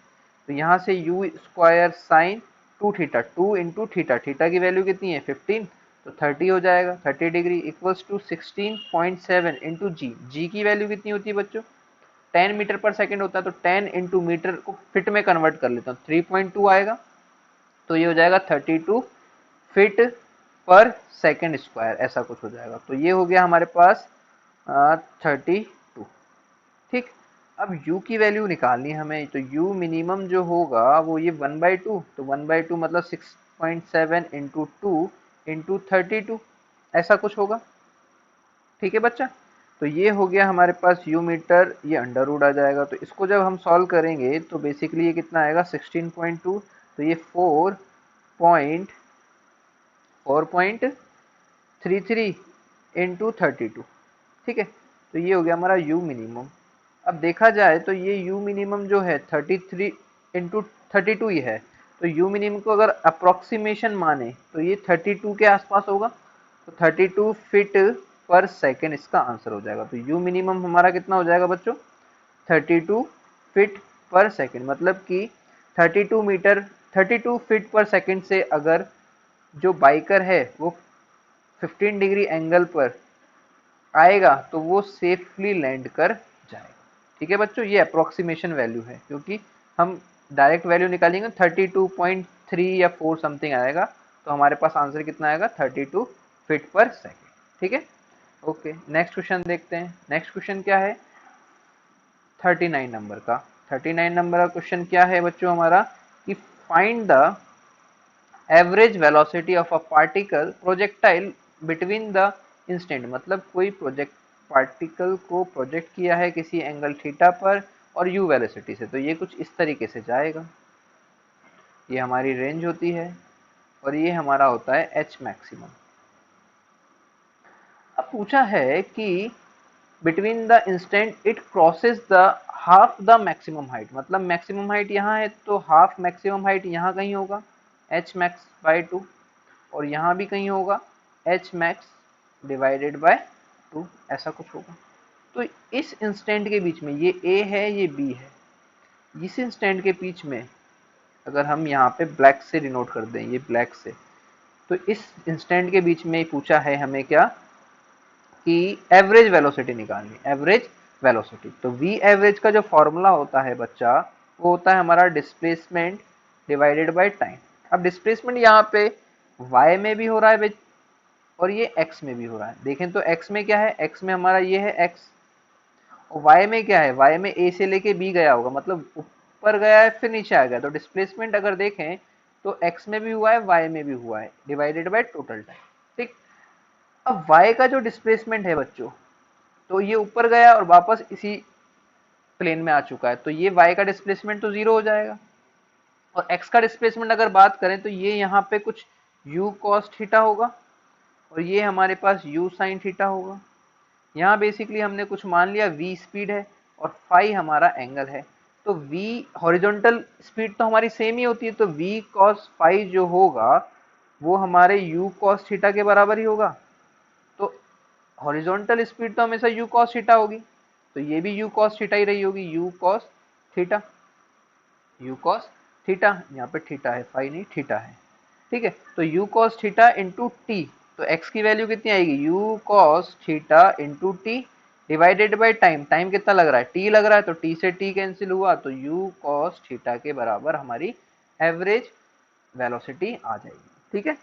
Speaker 1: तो यहाँ से you square sine 2 theta, 2 into theta, theta की वैल्यू कितनी है 15, तो 30 हो जाएगा, 30 डिग्री इक्वल्स टू 16.7 इंटू जी। जी की वैल्यू कितनी होती है बच्चों, 10 मीटर पर सेकेंड होता है, तो 10 इंटू मीटर को फिट में कन्वर्ट कर लेता हूँ, 3.2 आएगा, तो ये हो जाएगा 32 फीट पर सेकेंड स्क्वायर, ऐसा कुछ हो जाएगा। तो ये हो गया हमारे पास 32। ठीक, अब u की वैल्यू निकालनी है हमें, तो u मिनिमम जो होगा वो ये 1/2, तो 1/2 मतलब 6.7 इंटू 2 इंटू 32, ऐसा कुछ होगा। ठीक है बच्चा, तो ये हो गया हमारे पास u मीटर, ये अंडर रूट आ जाएगा, तो इसको जब हम सॉल्व करेंगे तो बेसिकली ये कितना आएगा 16.2, तो ये 4.33 इंटू 32। ठीक है, तो ये हो गया हमारा u मिनिमम। अब देखा जाए तो ये u मिनिमम जो है 33 इंटू 32 ही है, तो u मिनिमम को अगर अप्रोक्सीमेशन माने तो ये 32 के आसपास होगा, तो 32 फीट पर सेकेंड इसका आंसर हो जाएगा। तो u मिनिमम हमारा कितना हो जाएगा बच्चों, 32 फीट पर सेकेंड, मतलब कि 32 मीटर 32 फीट पर सेकेंड से अगर जो बाइकर है वो 15 डिग्री एंगल पर आएगा तो वो सेफली लैंड कर जाएगा। ठीक है बच्चों, ये अप्रोक्सीमेशन वैल्यू है, क्योंकि हम डायरेक्ट वैल्यू निकालेंगे 32.3 या 4 समथिंग आएगा, तो हमारे पास आंसर कितना आएगा 32 फीट पर सेकेंड। ठीक है, ओके, नेक्स्ट क्वेश्चन देखते हैं। नेक्स्ट क्वेश्चन क्या है 39 नंबर का। 39 नंबर का क्वेश्चन क्या है बच्चों हमारा, कि find the average velocity of a particle projectile between the instant, मतलब कोई प्रोजेक्ट पार्टिकल को प्रोजेक्ट किया है किसी एंगल थीटा पर और यू वेलोसिटी से, तो ये कुछ इस तरीके से जाएगा, ये हमारी रेंज होती है और ये हमारा होता है एच मैक्सिमम। अब पूछा है कि between the instant it crosses the half the maximum height, मतलब मैक्सिमम हाइट यहाँ है तो हाफ मैक्सिमम हाइट यहाँ कहीं होगा एच मैक्स बाय 2, और यहाँ भी कहीं होगा एच मैक्स डिवाइडेड बाय 2, ऐसा कुछ होगा। तो इस इंस्टेंट के बीच में ये ए है ये बी है, इस इंस्टेंट के बीच में अगर हम यहाँ पे ब्लैक से डिनोट कर दें, ये ब्लैक से, तो इस इंस्टेंट के बीच में पूछा है हमें क्या, कि एवरेज वेलोसिटी निकालनी, एवरेज वेलोसिटी। तो वी एवरेज का जो फॉर्मूला होता है बच्चा, वो होता है हमारा डिस्प्लेसमेंट डिवाइडेड बाय टाइम। अब डिस्प्लेसमेंट यहाँ पे y में भी हो रहा है और ये x में भी हो रहा है। देखें तो x में क्या है, x में हमारा ये है x, और y में क्या है, y में a से लेके b गया होगा, मतलब ऊपर गया है फिर नीचे आ गया। तो डिस्प्लेसमेंट अगर देखें तो x में भी हुआ है y में भी हुआ है, डिवाइडेड बाय टोटल टाइम। ठीक, अब y का जो डिस्प्लेसमेंट है बच्चों, तो ये ऊपर गया और वापस इसी प्लेन में आ चुका है, तो ये y का डिस्प्लेसमेंट तो जीरो हो जाएगा। और x का डिस्प्लेसमेंट अगर बात करें तो ये यहाँ पे कुछ u cos थीटा होगा और ये हमारे पास u sin थीटा होगा। यहाँ बेसिकली हमने कुछ मान लिया v स्पीड है और फाई हमारा एंगल है, तो v हॉरिजॉन्टल स्पीड तो हमारी सेम ही होती है, तो v cos फाई जो होगा वो हमारे u cos थीटा के बराबर ही होगा। तो हॉरिजॉन्टल स्पीड तो हमेशा u cos थीटा होगी, तो ये भी u cos थीटा ही रही होगी, u cos theta, u cos theta, यहाँ पे थीटा है, फाई नहीं थीटा है। ठीक है, तो u cos theta into T, तो x की वैल्यू कितनी आएगी, u cos theta into T divided by time. Time कितना लग रहा है, t लग रहा है, तो t से t कैंसिल हुआ, तो u cos थीटा के बराबर हमारी एवरेज वेलोसिटी आ जाएगी। ठीक है,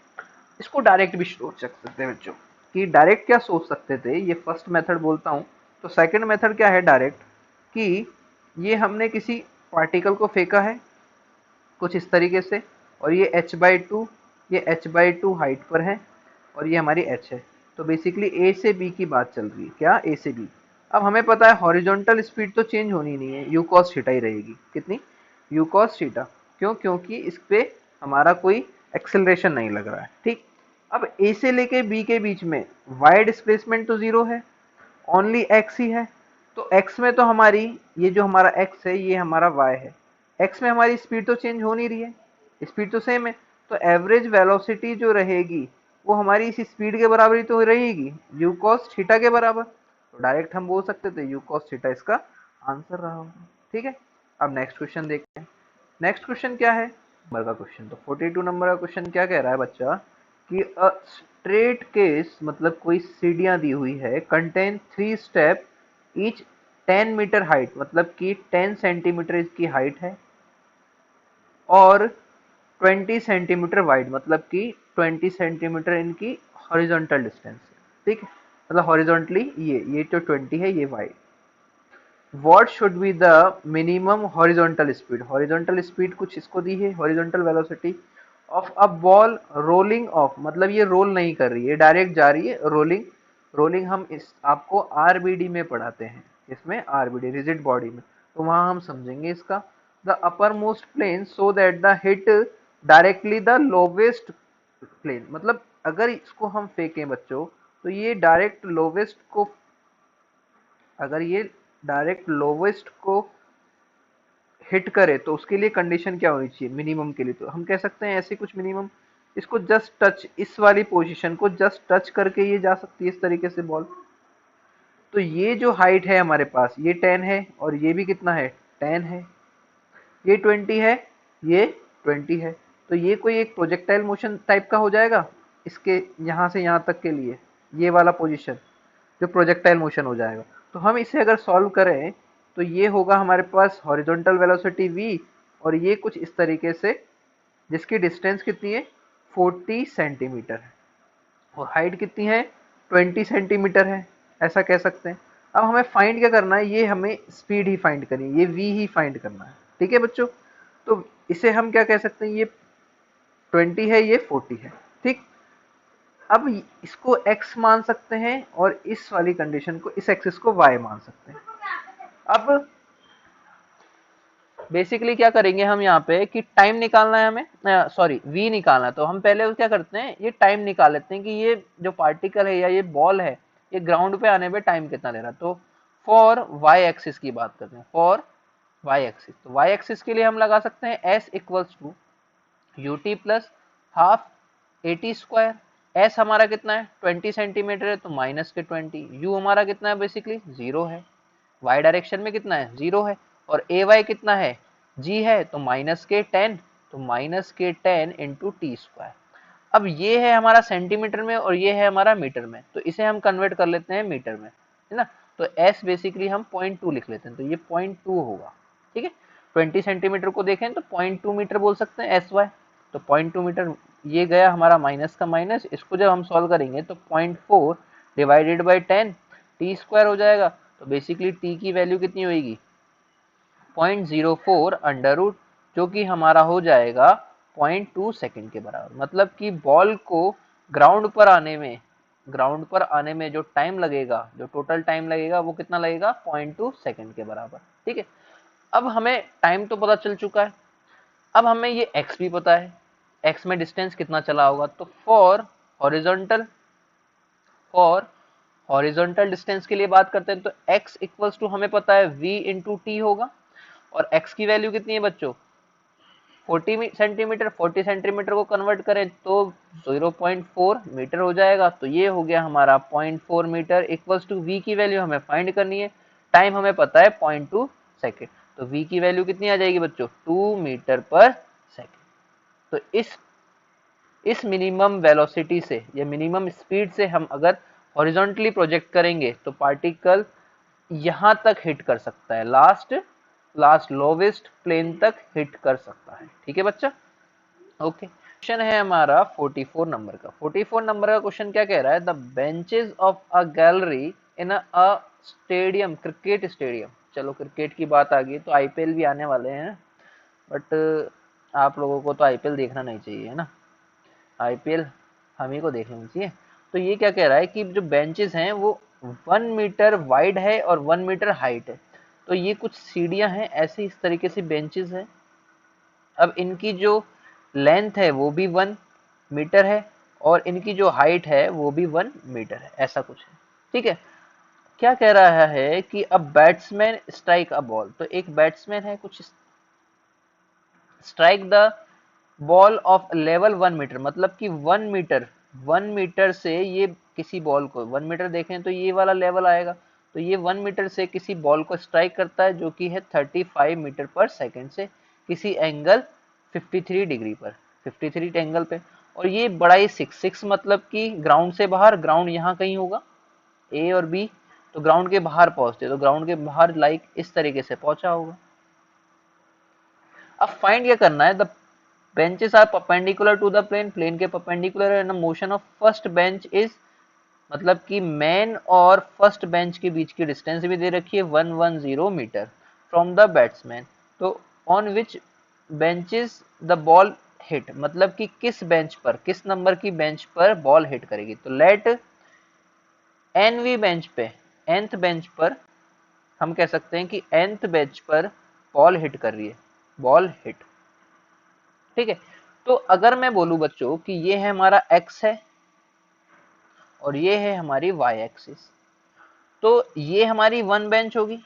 Speaker 1: इसको डायरेक्ट भी सोच सकते हैं बच्चों, कि डायरेक्ट क्या सोच सकते थे, ये फर्स्ट मेथड बोलता हूँ। तो सेकंड मेथड क्या है डायरेक्ट, कि ये हमने किसी पार्टिकल को फेंका है कुछ इस तरीके से, और ये h/2, ये h/2 हाइट पर है और ये हमारी h है, तो बेसिकली a से b की बात चल रही है, क्या a से b। अब हमें पता है हॉरिजॉन्टल स्पीड तो चेंज होनी नहीं है, u cos थीटा ही रहेगी, कितनी, u cos थीटा, क्यों, क्योंकि इस पे हमारा कोई एक्सेलरेशन नहीं लग रहा है। ठीक, अब a से लेके b के बीच में y डिस्प्लेसमेंट तो जीरो है, ओनली x ही है, तो x में तो हमारी ये जो हमारा x है ये हमारा y है, x में हमारी स्पीड तो चेंज हो नहीं रही है, स्पीड तो सेम है, तो एवरेज वेलोसिटी जो रहेगी वो हमारी इस स्पीड के बराबर ही तो रहेगी, u cos थीटा के बराबर। तो डायरेक्ट हम बोल सकते थे u cos थीटा इसका आंसर रहा होगा। ठीक है, अब नेक्स्ट क्वेश्चन देखते हैं। नेक्स्ट क्वेश्चन क्या है नंबर का क्वेश्चन, तो 42 नंबर का क्वेश्चन क्या कह रहा है बच्चा, कि स्ट्रेट केस मतलब कोई सीढ़ियां दी हुई है, contain 3 step each 10 metre height, मतलब कि 10 सेंटीमीटर इसकी हाइट है और 20 सेंटीमीटर वाइड, मतलब कि 20 सेंटीमीटर इनकी हॉरिजॉन्टल डिस्टेंस है, ठीक है, मतलब हॉरिजॉन्टली ये जो 20 है ये wide. What should be the minimum horizontal speed, horizontal speed कुछ इसको दी है, horizontal velocity of a ball rolling of, मतलब ये रोल नहीं कर रही है, डायरेक्ट जा रही है, रोलिंग। रोलिंग हम इस आपको आरबीडी में पढ़ाते हैं, इसमें आरबीडी रिजिड बॉडी में, तो वहां हम समझेंगे इसका। The uppermost plane so that the hit directly the lowest plane, मतलब अगर इसको हम फेंकें बच्चों तो ये डायरेक्ट लोवेस्ट को, अगर ये डायरेक्ट लोवेस्ट को हिट करे तो उसके लिए कंडीशन क्या होनी चाहिए मिनिमम के लिए, तो हम कह सकते हैं ऐसे कुछ मिनिमम, इसको जस्ट टच, इस वाली पोजीशन को जस्ट टच करके ये जा सकती है इस तरीके से बॉल। तो ये जो हाइट है हमारे पास ये 10 है और ये भी कितना है 10 है, ये 20 है, ये 20 है, तो ये कोई एक प्रोजेक्टाइल मोशन टाइप का हो जाएगा इसके यहां से यहां तक के लिए, ये वाला पोजीशन जो प्रोजेक्टाइल मोशन हो जाएगा। तो हम इसे अगर सॉल्व करें तो ये होगा हमारे पास हॉरिजॉन्टल वेलोसिटी v, और ये कुछ इस तरीके से, जिसकी डिस्टेंस कितनी है 40 सेंटीमीटर है और हाइट कितनी है 20 सेंटीमीटर है, ऐसा कह सकते हैं। अब हमें फाइंड क्या करना है, ये हमें स्पीड ही फाइंड करनी है, ये v ही फाइंड करना है, ठीक है बच्चों। तो इसे हम क्या कह सकते हैं, ये 20 है, ये 40 है, ठीक। अब इसको x मान सकते हैं और इस वाली कंडीशन को, इस एक्सिस को y मान सकते हैं। अब बेसिकली क्या करेंगे हम यहाँ पे कि टाइम निकालना है हमें, सॉरी v निकालना है, तो हम पहले क्या करते हैं ये टाइम निकाल लेते हैं कि ये जो पार्टिकल है या ये बॉल है ये ग्राउंड पे आने पे टाइम कितना ले रहा है। तो फॉर y एक्सिस की बात करते हैं, फॉर y एक्सिस, तो y एक्सिस के लिए हम लगा सकते हैं s equals to ut plus half A T square. S हमारा कितना है 20 सेंटीमीटर है तो माइनस के 20, यू हमारा कितना है बेसिकली 0 है, वाई डायरेक्शन में कितना है 0 है, और ए वाई कितना है जी है तो माइनस के 10, तो माइनस के 10 इंटू टी स्क्वायर। अब ये है हमारा सेंटीमीटर में और ये है हमारा मीटर में, तो इसे हम कन्वर्ट कर लेते हैं मीटर में, है ना। तो एस बेसिकली हम 0.2 लिख लेते हैं, तो ये 0.2 होगा, ठीक है। 20 सेंटीमीटर को देखें तो 0.2 मीटर बोल सकते हैं एस वाई, तो 0.2 मीटर ये गया हमारा माइनस का माइनस, इसको जब हम सॉल्व करेंगे तो 0.4 डिवाइडेड बाई 10 टी स्क्वायर हो जाएगा, तो बेसिकली टी की वैल्यू कितनी होगी 0.04 अंडर रूट, जो कि हमारा हो जाएगा 0.2 सेकंड के बराबर। मतलब कि बॉल को ग्राउंड पर आने में जो टाइम लगेगा, जो टोटल टाइम लगेगा वो कितना लगेगा 0.2 सेकंड के बराबर, ठीक है। अब हमें टाइम तो पता चल चुका है, अब हमें ये x भी पता है, x में डिस्टेंस कितना चला होगा, तो फॉर हॉरिजॉन्टल डिस्टेंस के लिए बात करते हैं तो x इक्वल्स टू हमें पता है v इंटू टी होगा, और x की वैल्यू कितनी है बच्चों 40 सेंटीमीटर, 40 सेंटीमीटर को कन्वर्ट करें तो 0.4 मीटर हो जाएगा, तो ये हो गया हमारा 0.4 मीटर इक्वल्स टू v की वैल्यू हमें फाइंड करनी है, टाइम हमें पता है 0.2 सेकेंड, तो v की वैल्यू कितनी आ जाएगी बच्चों 2 मीटर पर सेकेंड। तो इस मिनिमम वेलोसिटी से या मिनिमम स्पीड से हम अगर हॉरिजॉन्टली प्रोजेक्ट करेंगे तो पार्टिकल यहां तक हिट कर सकता है, लास्ट लोवेस्ट प्लेन तक हिट कर सकता है, ठीक है बच्चा। ओके, क्वेश्चन है हमारा 44 नंबर का। 44 नंबर का क्वेश्चन क्या कह रहा है, the benches of a gallery in a stadium, cricket stadium. चलो क्रिकेट की बात आ गई तो आईपीएल भी आने वाले हैं, बट आप लोगों को तो आईपीएल देखना नहीं चाहिए, है ना, आईपीएल हम ही को देख लेना चाहिए। तो ये क्या कह रहा है कि जो बेंचेस हैं वो 1 मीटर वाइड है और 1 मीटर हाइट है, तो ये कुछ सीढ़ियां हैं ऐसे, इस तरीके से बेंचेस हैं। अब इनकी जो लेंथ है वो भी 1 मीटर है और इनकी जो हाइट है वो भी 1 मीटर है, ऐसा कुछ है, ठीक है। क्या कह रहा है कि अब बैट्समैन स्ट्राइक अ बॉल, तो एक बैट्समैन है कुछ strike the ball of level 1 metre, मतलब कि 1 मीटर से ये किसी बॉल को, 1 मीटर देखें तो ये वाला लेवल आएगा, तो ये 1 मीटर से किसी बॉल को स्ट्राइक करता है जो कि है 35 मीटर पर सेकंड से किसी एंगल 53 डिग्री पर, 53 एंगल पे। और ये बड़ा ही 6 मतलब कि ग्राउंड से बाहर, ग्राउंड यहाँ कहीं होगा, ए और बी, तो ग्राउंड के बाहर पहुंचते, तो ग्राउंड के बाहर लाइक इस तरीके से पहुंचा होगा। अब फाइंड ये करना है, the benches are perpendicular to the plane, plane के परपेंडिकुलर है, motion of first bench is, मतलब कि मेन और फर्स्ट बेंच के बीच की डिस्टेंस भी दे रखी है 110 मीटर फ्रॉम द बैट्समैन, तो on which benches the ball hit, मतलब कि किस बेंच पर, किस नंबर की बेंच पर बॉल हिट करेगी। तो लेट एनवी बेंच पे, nth बेंच पर हम कह सकते हैं कि nth बेंच पर बॉल हिट कर रही है, बॉल हिट, ठीक है। तो अगर मैं बोलूं बच्चों कि ये है हमारा x है और ये है हमारी y एक्सिस, तो ये हमारी 1 बेंच होगी,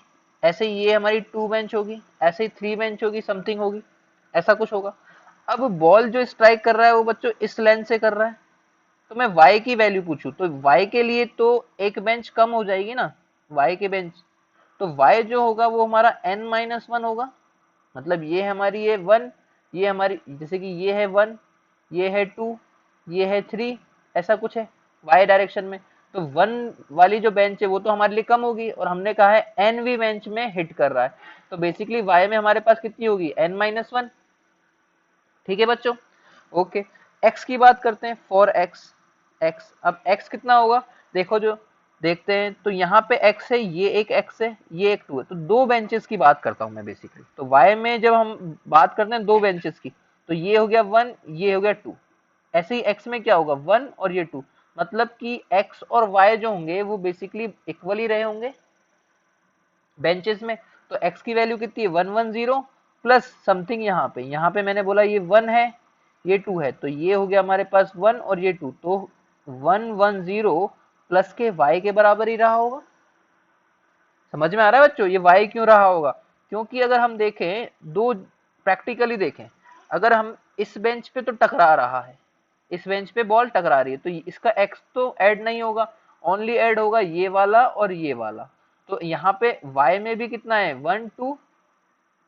Speaker 1: ऐसे ये हमारी 2 बेंच होगी, ऐसे ही 3 बेंच होगी, समथिंग होगी, ऐसा कुछ होगा। अब बॉल जो स्ट्राइक कर रहा है वो बच्चों इस लेंथ से कर रहा है, तो मैं y की वैल्यू पूछूं तो y के लिए तो एक बेंच कम हो जाएगी ना, y के बेंच, तो y जो होगा वो हमारा n-1 होगा, मतलब ये हमारी ये 1, ये हमारी, जैसे कि ये है 1, ये है 2, ये है 3, ऐसा कुछ है y डायरेक्शन में, तो 1 वाली जो बेंच है वो तो हमारे लिए कम होगी, और हमने कहा है nवी बेंच में हिट कर रहा है, तो बेसिकली y में हमारे पास कितनी होगी n-1, ठीक है बच्चों। ओके, x की बात करते हैं, फॉर x, अब x कितना होगा, देखो जो देखते हैं, तो यहाँ पे x है, ये एक x है, ये एक 2 है, तो दो बेंचेस की बात करता हूँ मैं बेसिकली, तो y में जब हम बात करते हैं दो बेंचेस की, तो ये हो गया 1, ये हो गया 2, ऐसे ही x में क्या होगा 1 और ये 2, मतलब कि x और y जो होंगे वो बेसिकली इक्वल ही रहे होंगे बेंचेस में, तो x की वैल्यू कितनी है 110 प्लस समथिंग, यहाँ पे मैंने बोला ये 1 है, ये 2 है, तो ये हो गया हमारे पास 1 और ये 2, तो 110 प्लस के y के बराबर ही रहा होगा। समझ में आ रहा है बच्चों, ये y क्यों रहा होगा, क्योंकि अगर हम देखें, दो प्रैक्टिकली देखें, अगर हम इस बेंच पे तो टकरा रहा है, इस बेंच पे बॉल टकरा रही है, तो इसका x तो ऐड नहीं होगा, ओनली ऐड होगा ये वाला और ये वाला, तो यहाँ पे y में भी कितना है 1 2,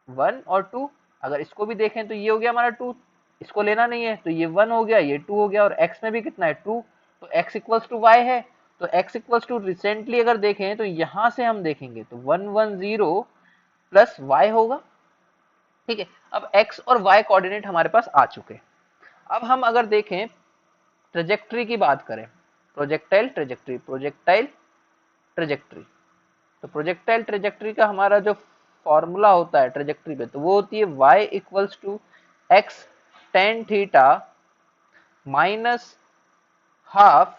Speaker 1: 1 और 2, अगर इसको भी देखें तो ये हो गया हमारा 2, इसको लेना नहीं है, तो ये 1 हो गया, ये 2 हो गया, और x में भी कितना है 2, तो x इक्वल्स टू y है, तो x इक्वल्स टू रिसेंटली अगर देखें तो यहां से हम देखेंगे तो 110 प्लस y होगा, ठीक है। अब x और y कोऑर्डिनेट हमारे पास आ चुके। अब हम अगर देखें ट्रेजेक्ट्री की बात करें, प्रोजेक्टाइल ट्रेजेक्ट्री, प्रोजेक्टाइल ट्रेजेक्ट्री, तो प्रोजेक्टाइल ट्रेजेक्ट्री का हमारा जो फॉर्मूला होता है ट्रेजेक्ट्री पे, तो वो होती है y equals to X tan theta minus half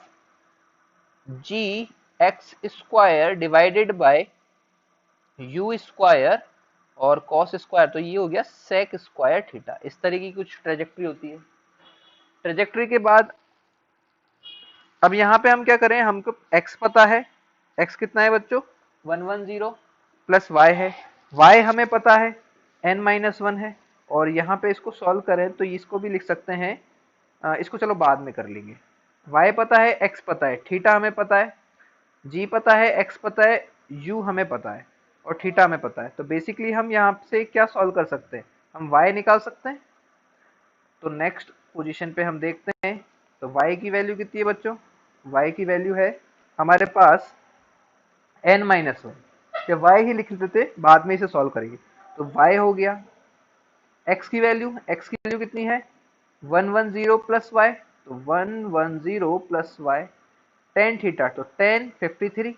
Speaker 1: G X square divided by U square और कॉस स्क्वायर, तो ये हो गया सेक स्क्वायर थीटा, इस तरह की कुछ ट्रेजेक्ट्री होती है। ट्रेजेक्ट्री के बाद अब यहाँ पे हम क्या करें, हमको x पता है, x कितना है बच्चों 110 प्लस y है, y हमें पता है n-1 है, और यहाँ पे इसको सॉल्व करें तो इसको भी लिख सकते हैं, इसको चलो बाद में कर लेंगे। y पता है, x पता है, थीटा हमें पता है, g पता है, x पता है, u हमें पता है और थीटा हमें पता है, तो बेसिकली हम यहाँ से क्या सॉल्व कर सकते हैं, हम y निकाल सकते हैं। तो नेक्स्ट पोजीशन पे हम देखते हैं, तो y की वैल्यू कितनी है बच्चों, y की वैल्यू है हमारे पास n-1, या y ही लिख लेते थे, बाद में इसे सॉल्व करेंगे, तो y हो गया, x की वैल्यू कितनी है 110 प्लस y, तो 110 प्लस y टेन थीटा, तो टेन 53,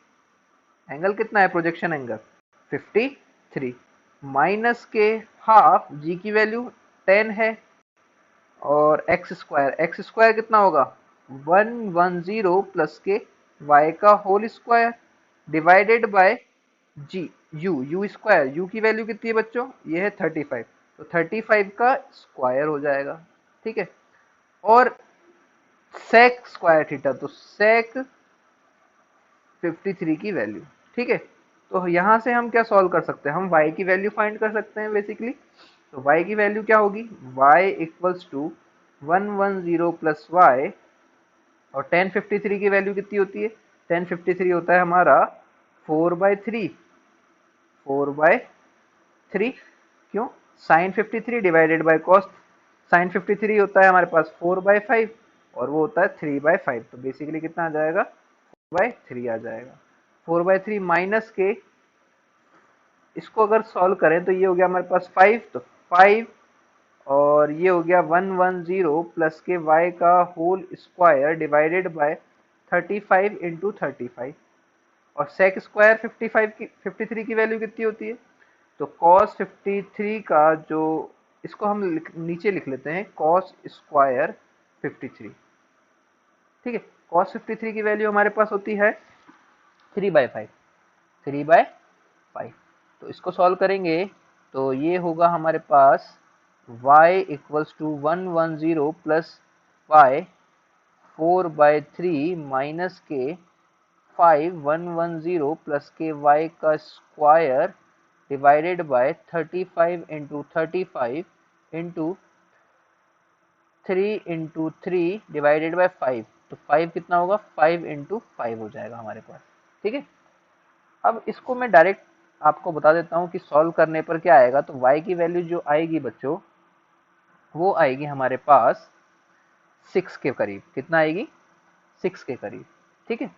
Speaker 1: एंगल कितना है प्रोजेक्शन एंगल 53, माइनस के हाफ, g की वैल्यू 10 है, और एक्स स्क्वायर कितना होगा 110 प्लस के y का whole square divided by G U square, U की वैल्यू कितनी है बच्चों, ये है 35, तो 35 का स्क्वायर हो जाएगा, ठीक है। और सेक स्क्वायर थीटा, तो सेक 53 की वैल्यू, ठीक है। तो यहाँ से हम क्या सॉल्व कर सकते हैं, हम y की वैल्यू फाइंड कर सकते हैं बेसिकली, तो y की वैल्यू क्या होगी, y equals to 110 plus y, और 1053 की वैल्यू कितनी होती है, 1053 होता है हमारा 4/3, 4/3, क्यों, sine 53 divided by cos, sine 53 होता है हमारे पास 4/5,
Speaker 2: और वो होता है 3/5। तो बेसिकली कितना आ जाएगा, 4/3 आ जाएगा। 4/3 माइनस के, इसको अगर सॉल्व करें तो ये हो गया हमारे पास 5, तो 5 और ये हो गया 110 प्लस के y का whole square divided by 35 into 35। और सेक स्क्वायर 55 की 53 की वैल्यू कितनी होती है, तो cos 53 का जो, इसको हम नीचे लिख लेते हैं cos स्क्वायर 53। ठीक है, cos 53 की वैल्यू हमारे पास होती है 3/5, 3/5। तो इसको सॉल्व करेंगे तो ये होगा हमारे पास y equals to 110 plus y 4/3 minus के 110 प्लस के y का square divided by 35 into 35 into 3 into 3 divided by 5। तो 5 कितना होगा, 5 इंटू 5 हो जाएगा हमारे पास। ठीक है, अब इसको मैं डायरेक्ट आपको बता देता हूँ कि सॉल्व करने पर क्या आएगा। तो y की वैल्यू जो आएगी बच्चों, वो आएगी हमारे पास 6 के करीब। कितना आएगी, 6 के करीब। ठीक है,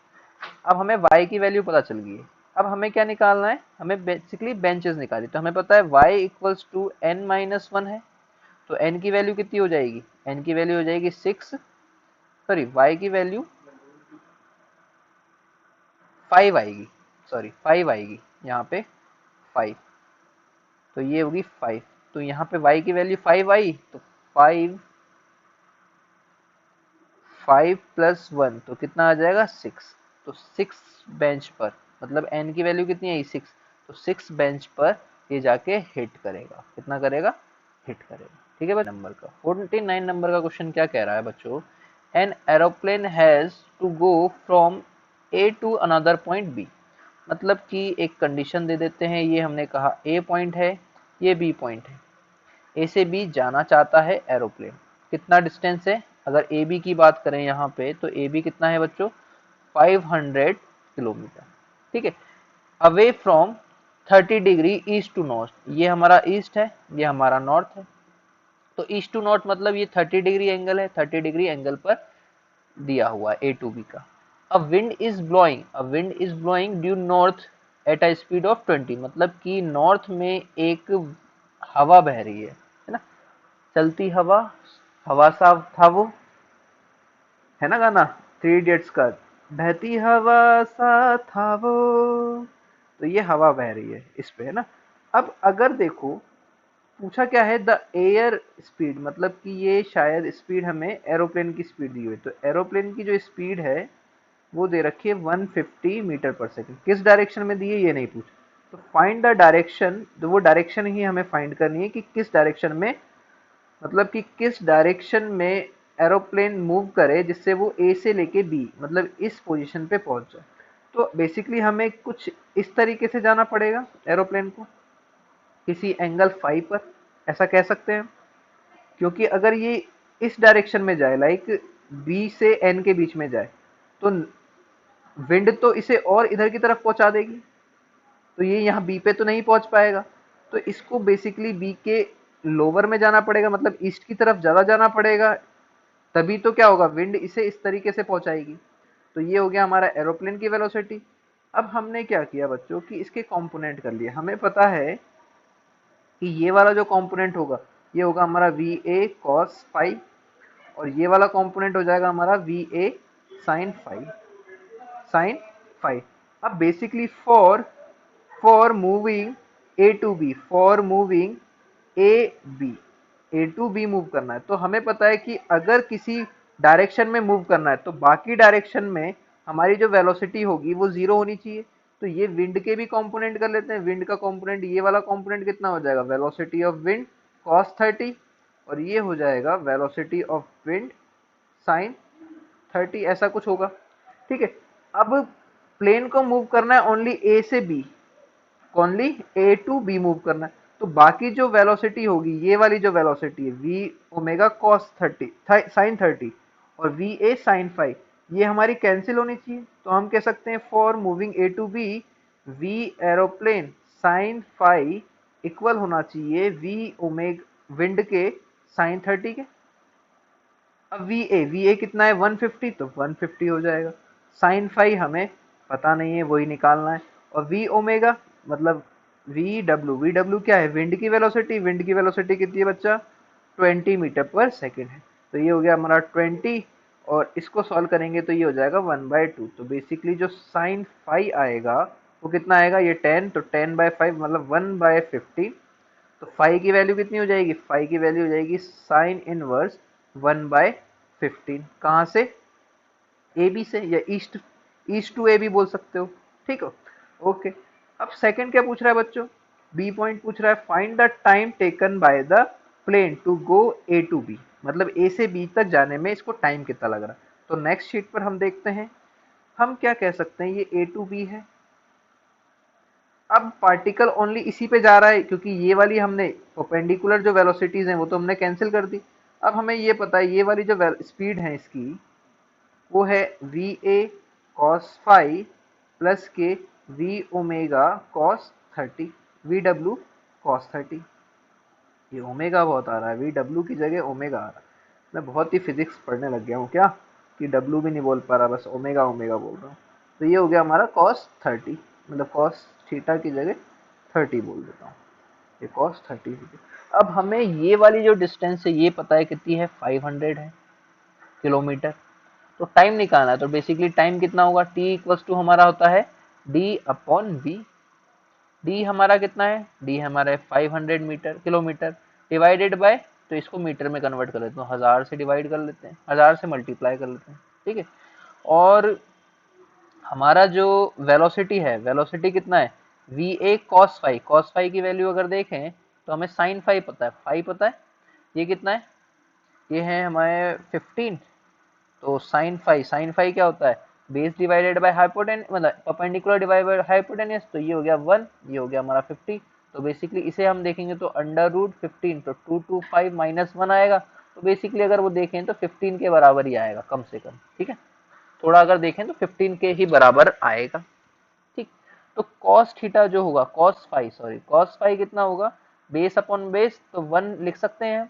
Speaker 2: अब हमें y की वैल्यू पता चल गई है। अब हमें क्या निकालना है, हमें बेसिकली बेंचेस निकाली। तो हमें पता है y इक्वल्स टू n-1 है, तो n की वैल्यू कितनी हो जाएगी, n की वैल्यू हो जाएगी 6, सॉरी y की वैल्यू 5 आएगी, सॉरी 5 आएगी यहाँ पे 5, तो ये होगी 5। तो यहाँ पे y की वैल्यू 5 आई, तो 5 प्लस 1 तो कितना आ जाएगा 6। तो 6 बेंच पर, मतलब n की वैल्यू कितनी आई 6, तो 6 बेंच पर ये जाके हिट करेगा। कितना करेगा, हिट करेगा। ठीक है बच्चों, नंबर का 49 नंबर का क्वेश्चन क्या कह रहा है बच्चों, an aeroplane has to go from A to another point B. मतलब कि एक कंडीशन दे देते हैं, ये हमने कहा ए पॉइंट है, ये बी पॉइंट है, ए से बी जाना चाहता है एरोप्लेन। कितना डिस्टेंस है, अगर ए बी की बात करें यहाँ पे, तो ए बी कितना है बच्चों, 500 किलोमीटर। ठीक है, away from 30 degree east to north, ये हमारा ईस्ट है, ये हमारा नॉर्थ है। तो ईस्ट टू नॉर्थ मतलब ये 30 डिग्री एंगल है, 30 डिग्री एंगल पर दिया हुआ ए टू बी का। A wind is blowing, a wind is blowing due north at a speed of 20, मतलब कि नॉर्थ में एक हवा बह रही है ना, चलती हवा, हवा सा था वो, है ना गाना थ्री इडियट्स का, बहती हवा सा था वो। तो ये हवा बह रही है इस पे, है ना। अब अगर देखो, पूछा क्या है, द एयर स्पीड, मतलब कि ये शायद स्पीड हमें एरोप्लेन की स्पीड दी हुई है। तो एरोप्लेन की जो स्पीड है वो दे रखी है 150 मीटर पर सेकंड। किस डायरेक्शन में दी है ये नहीं पूछा। तो फाइंड द डायरेक्शन, तो वो डायरेक्शन ही हमें फाइंड करनी है कि किस डायरेक्शन में, मतलब कि किस डायरेक्शन में एरोप्लेन मूव करे जिससे वो ए से लेके बी, मतलब इस पोजीशन पे पहुंच जाए। तो बेसिकली हमें कुछ इस तरीके से जाना पड़ेगा एरोप्लेन को, किसी एंगल फाई पर, ऐसा कह सकते हैं। क्योंकि अगर ये इस डायरेक्शन में जाए, लाइक बी से एन के बीच में जाए, तो विंड तो इसे और इधर की तरफ पहुंचा देगी, तो ये यहाँ बी पे तो नहीं पहुंच पाएगा। तो इसको बेसिकली बी के लोअर में जाना पड़ेगा, मतलब ईस्ट की तरफ ज़्यादा जाना पड़ेगा, तभी तो क्या होगा, विंड इसे इस तरीके से पहुंचाएगी। तो ये हो गया हमारा एरोप्लेन की वेलोसिटी। अब हमने क्या किया बच्चों कि इसके कंपोनेंट कर लिए। हमें पता है कि ये वाला जो कंपोनेंट होगा, ये होगा हमारा वी ए कॉस फाइव, और ये वाला कंपोनेंट हो जाएगा हमारा V A sine five, sine five. अब basically for moving A to B, for moving A B, A to B move करना है, तो हमें पता है कि अगर किसी डायरेक्शन में मूव करना है तो बाकी डायरेक्शन में हमारी जो वेलोसिटी होगी वो जीरो होनी चाहिए। तो ये विंड के भी कंपोनेंट कर लेते हैं। विंड का कंपोनेंट, ये वाला कंपोनेंट कितना हो जाएगा, वेलोसिटी ऑफ विंड cos 30, और ये हो जाएगा वेलोसिटी ऑफ विंड साइन 30, ऐसा कुछ होगा। ठीक है, अब प्लेन को मूव करना है ओनली ए से B, only A to B move करना है। तो बाकी जो वेलोसिटी होगी, ये वाली जो वेलोसिटी है वी ओमेगा कॉस 30 साइन 30 और वी ए साइन 5, ये हमारी कैंसिल होनी चाहिए। तो हम कह सकते हैं for moving A to B, V aeroplane sine 5 equal होना चाहिए वी ओमेग विंड के साइन 30 के। अब वी ए कितना है 150, तो 150 हो जाएगा। साइन फाई हमें पता नहीं है, वही निकालना है। और वी ओमेगा मतलब वी डब्ल्यू क्या है, विंड की वेलोसिटी। विंड की वेलोसिटी कितनी है बच्चा, 20 मीटर पर सेकेंड है। तो ये हो गया हमारा 20, और इसको सॉल्व करेंगे तो ये हो जाएगा 1/2। तो बेसिकली जो साइन फाई आएगा वो कितना आएगा, ये 10, तो 10/5 मतलब 1/15। तो फाई की वैल्यू कितनी हो जाएगी, फाई की वैल्यू हो जाएगी साइन इनवर्स 1/15। कहाँ से, ए बी से, या ईस्ट टू ए भी बोल सकते हो, ठीक हो। ओके, अब सेकंड क्या पूछ रहा है बच्चों, बी पॉइंट पूछ रहा है, find the time taken by the plane to go A to B, मतलब ए से बी तक जाने में इसको टाइम कितना लग रहा है। तो नेक्स्ट शीट पर हम देखते हैं, हम क्या कह सकते हैं, ये ए टू बी है। अब पार्टिकल ओनली इसी पे जा रहा है, क्योंकि ये वाली हमने परपेंडिकुलर जो वेलोसिटीज हैं वो तो हमने कैंसिल कर दी। अब हमें ये पता है ये वाली जो स्पीड है इसकी, वो है V A cos phi plus के V omega cos 30, V W cos 30। ये ओमेगा बहुत आ रहा है, वी डब्ल्यू की जगह ओमेगा आ रहा है। मैं बहुत ही फिजिक्स पढ़ने लग गया हूँ क्या, कि डब्ल्यू भी नहीं बोल पा रहा, बस ओमेगा ओमेगा बोल रहा हूँ। तो ये हो गया हमारा कॉस 30, मतलब कॉस थीटा की जगह 30 बोल देता हूँ, ये कॉस 30। अब हमें ये वाली जो डिस्टेंस है ये पता है कितनी है, 500 है किलोमीटर। तो टाइम निकालना है, तो बेसिकली टाइम कितना होगा, टी इक्वल्स टू हमारा होता है डी अपॉन वी। डी हमारा कितना है, डी हमारा है 500 मीटर किलोमीटर डिवाइडेड बाय, तो इसको मीटर में कन्वर्ट कर लेते हैं, 1000 से डिवाइड कर लेते हैं, 1000 से मल्टीप्लाई कर लेते हैं, ठीक है। और हमारा जो वेलोसिटी है, वेलोसिटी कितना है, V A cos phi. Cos phi की वैल्यू अगर देखें तो हमें साइन फाई पता है, फाई पता है, ये कितना है, ये है हमारे 15। तो साइन फाई क्या होता है, बेस डिवाइडेड बाय हाइपोटेन, मतलब परपेंडिकुलर डिवाइड बाय हाइपोटेनस। तो ये हो गया 1, ये हो गया हमारा 50। तो बेसिकली इसे हम देखेंगे तो √15, तो 225 -1 आएगा। तो बेसिकली अगर वो देखें तो 15 के बराबर ही आएगा कम से कम, ठीक है। थोड़ा अगर देखें तो 15 के ही बराबर आएगा, ठीक। तो कॉस थीटा जो होगा, कॉस फाई कितना होगा, बेस अपॉन बेस, तो 1 लिख सकते हैं,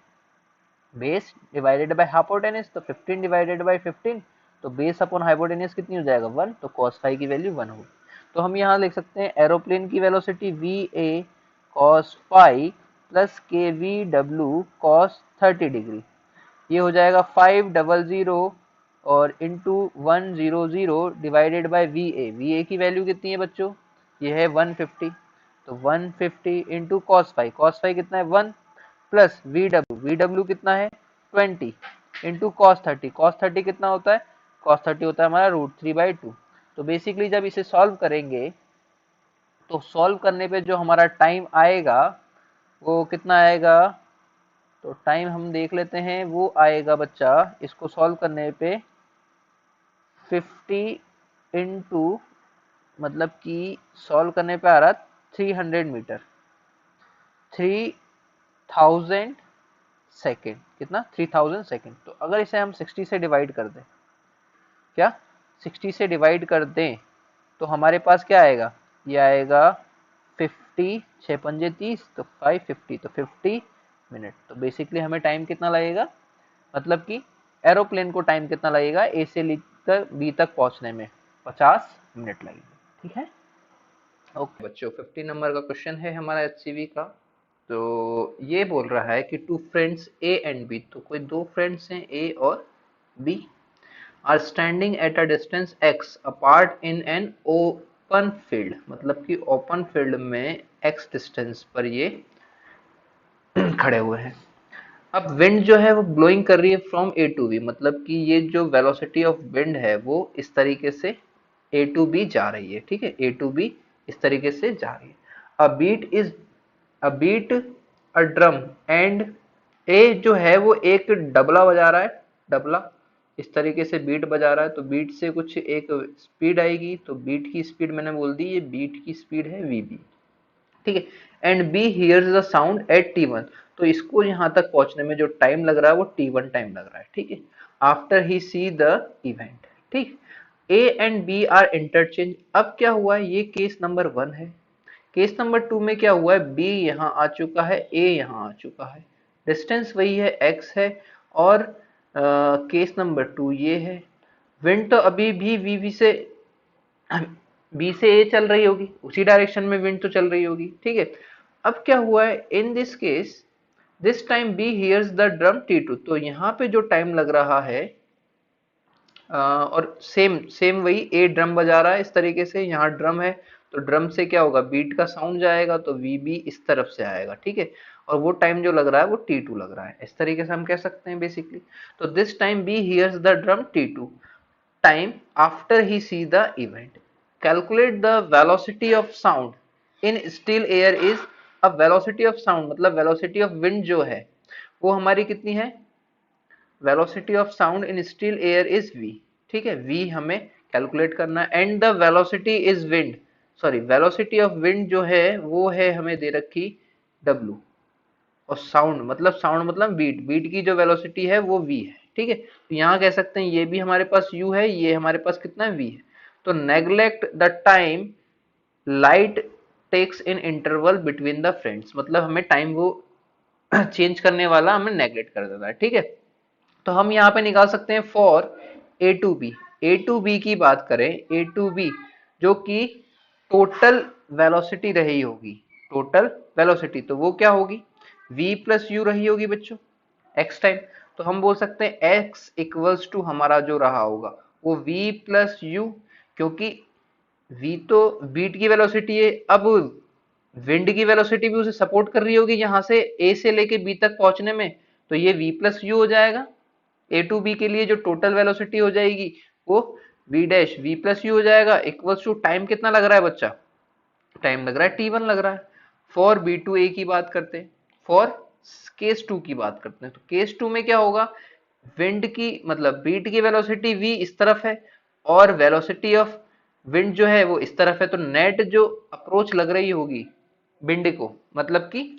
Speaker 2: बेस डिवाइडेड बाय हाइपोटेनस, तो 15 डिवाइडेड बाय 15, तो बेस अपॉन हाइपोटेनस कितनी हो जाएगा 1, तो cos फाई की वैल्यू 1 होगी। तो हम यहाँ लिख सकते हैं एरोप्लेन की velocity V A cos phi plus के वी डब्ल्यू cos 30 डिग्री, ये हो जाएगा 500 और into 100 divided by V A की वैल्यू कितनी है बच्चों, ये है 150। तो 150 इंटू कॉस फाई कितना है 1, प्लस वी डब्ल्यू कितना है 20, इंटू कॉस थर्टी कितना होता है, कॉस 30 होता है हमारा √3/2। तो बेसिकली जब इसे सॉल्व करेंगे तो सॉल्व करने पे जो हमारा टाइम आएगा वो कितना आएगा, तो टाइम हम देख लेते हैं, वो आएगा बच्चा इसको सॉल्व करने पे 50 इंटू, मतलब कि सॉल्व करने पे आ रहा 300 मीटर, 3000 सेकेंड, कितना 3000 सेकेंड। तो अगर इसे हम 60 से डिवाइड कर दें, क्या 60 से डिवाइड कर दें तो हमारे पास क्या आएगा, ये आएगा 50, 6 पंजे 30, तो 550, तो 50 मिनट। तो बेसिकली हमें टाइम कितना लगेगा, मतलब कि एरोप्लेन को टाइम कितना लगेगा ए से लेकर बी तक पहुंचने में, 50 मिनट लगेंगे, ठीक है। ओके बच्चों, 50 नंबर का क्वेश्चन है हमारा एचसीवी का। तो ये बोल रहा है कि two friends A and B, तो कोई दो फ्रेंड्स हैं ए और B, are standing at a distance x apart in an open field, मतलब कि ओपन फील्ड में x डिस्टेंस पर ये खड़े हुए हैं। अब विंड जो है वो ब्लोइंग कर रही है फ्रॉम ए टू बी, मतलब कि ये जो वेलोसिटी ऑफ विंड है वो इस तरीके से ए टू बी जा रही है, ठीक है, ए टू बी इस तरीके से जा रही है। अ बीट अ ड्रम एंड ए जो है वो एक डबला बजा रहा है, डबला इस तरीके से बीट बजा रहा है। तो बीट से कुछ एक स्पीड आएगी, तो बीट की स्पीड मैंने बोल दी, ये बीट की स्पीड है वीबी, ठीक है। And B hears the sound at T one, तो इसको यहाँ तक पहुंचने में जो टाइम लग रहा है वो टी1 टाइम लग रहा है, ठीक है। After he see the event, ठीक। A and B are interchange. अब क्या हुआ है, ये केस नंबर 1 है। केस नंबर 2 में क्या हुआ है, बी यहाँ आ चुका है, ए यहाँ आ चुका है, डिस्टेंस वही है x है, और केस नंबर 2 ये है, विंड तो अभी भी वी से बी से ए चल रही होगी, उसी डायरेक्शन में विंड तो चल रही होगी, ठीक है। अब क्या हुआ है in this case, this time B hears the drum T2, तो यहाँ पे जो टाइम लग रहा है और सेम सेम वही ए ड्रम बजा रहा है इस तरीके से, यहाँ ड्रम है तो ड्रम से क्या होगा, बीट का साउंड जाएगा तो वी बी इस तरफ से आएगा, ठीक है। और वो टाइम जो लग रहा है वो T2 लग रहा है, इस तरीके से हम कह सकते हैं बेसिकली। तो this time B hears the drum T2 time after he see the event. Calculate the velocity of sound in still air is, अब velocity of sound मतलब velocity of wind जो है वो हमारी कितनी है, velocity of sound in still air is v, ठीक है। v हमें कैलकुलेट करना है and the velocity is wind, sorry velocity of wind जो है वो है हमें दे रखी w, और साउंड मतलब बीट, बीट की जो वेलोसिटी है वो v है, ठीक है। तो यहाँ कह सकते हैं ये भी हमारे पास u है, ये हमारे पास कितना है v है। तो neglect the time light takes in interval between the friends, मतलब हमें टाइम वो चेंज करने वाला हमें नेग्लेक्ट कर देता है, ठीक है। तो हम यहाँ पे निकाल सकते हैं for A to B, A to B की बात करें, ए टू बी जो कि टोटल वेलोसिटी रही होगी, टोटल वेलोसिटी तो वो क्या होगी, v प्लस यू रही होगी बच्चों x टाइम। तो हम बोल सकते हैं x इक्वल्स टू हमारा जो रहा होगा वो v प्लस यू, क्योंकि v तो बीट की वेलोसिटी है, अब विंड की वेलोसिटी भी उसे सपोर्ट कर रही होगी यहाँ से a से लेके b तक पहुंचने में, तो ये v प्लस यू हो जाएगा। ए टू बी के लिए जो टोटल वेलोसिटी हो जाएगी वो v dash v plus you हो जाएगा, इक्वल्स टू टाइम कितना लग रहा है बच्चा, टाइम लग रहा है T1 लग रहा है। फॉर बी टू ए की बात करते हैं, फॉर केस 2 की बात करते हैं, तो केस 2 में क्या होगा, विंड की मतलब बीट की वेलोसिटी v इस तरफ है और वेलोसिटी ऑफ विंड जो है वो इस तरफ है, तो नेट जो अप्रोच लग रही होगी विंड को मतलब कि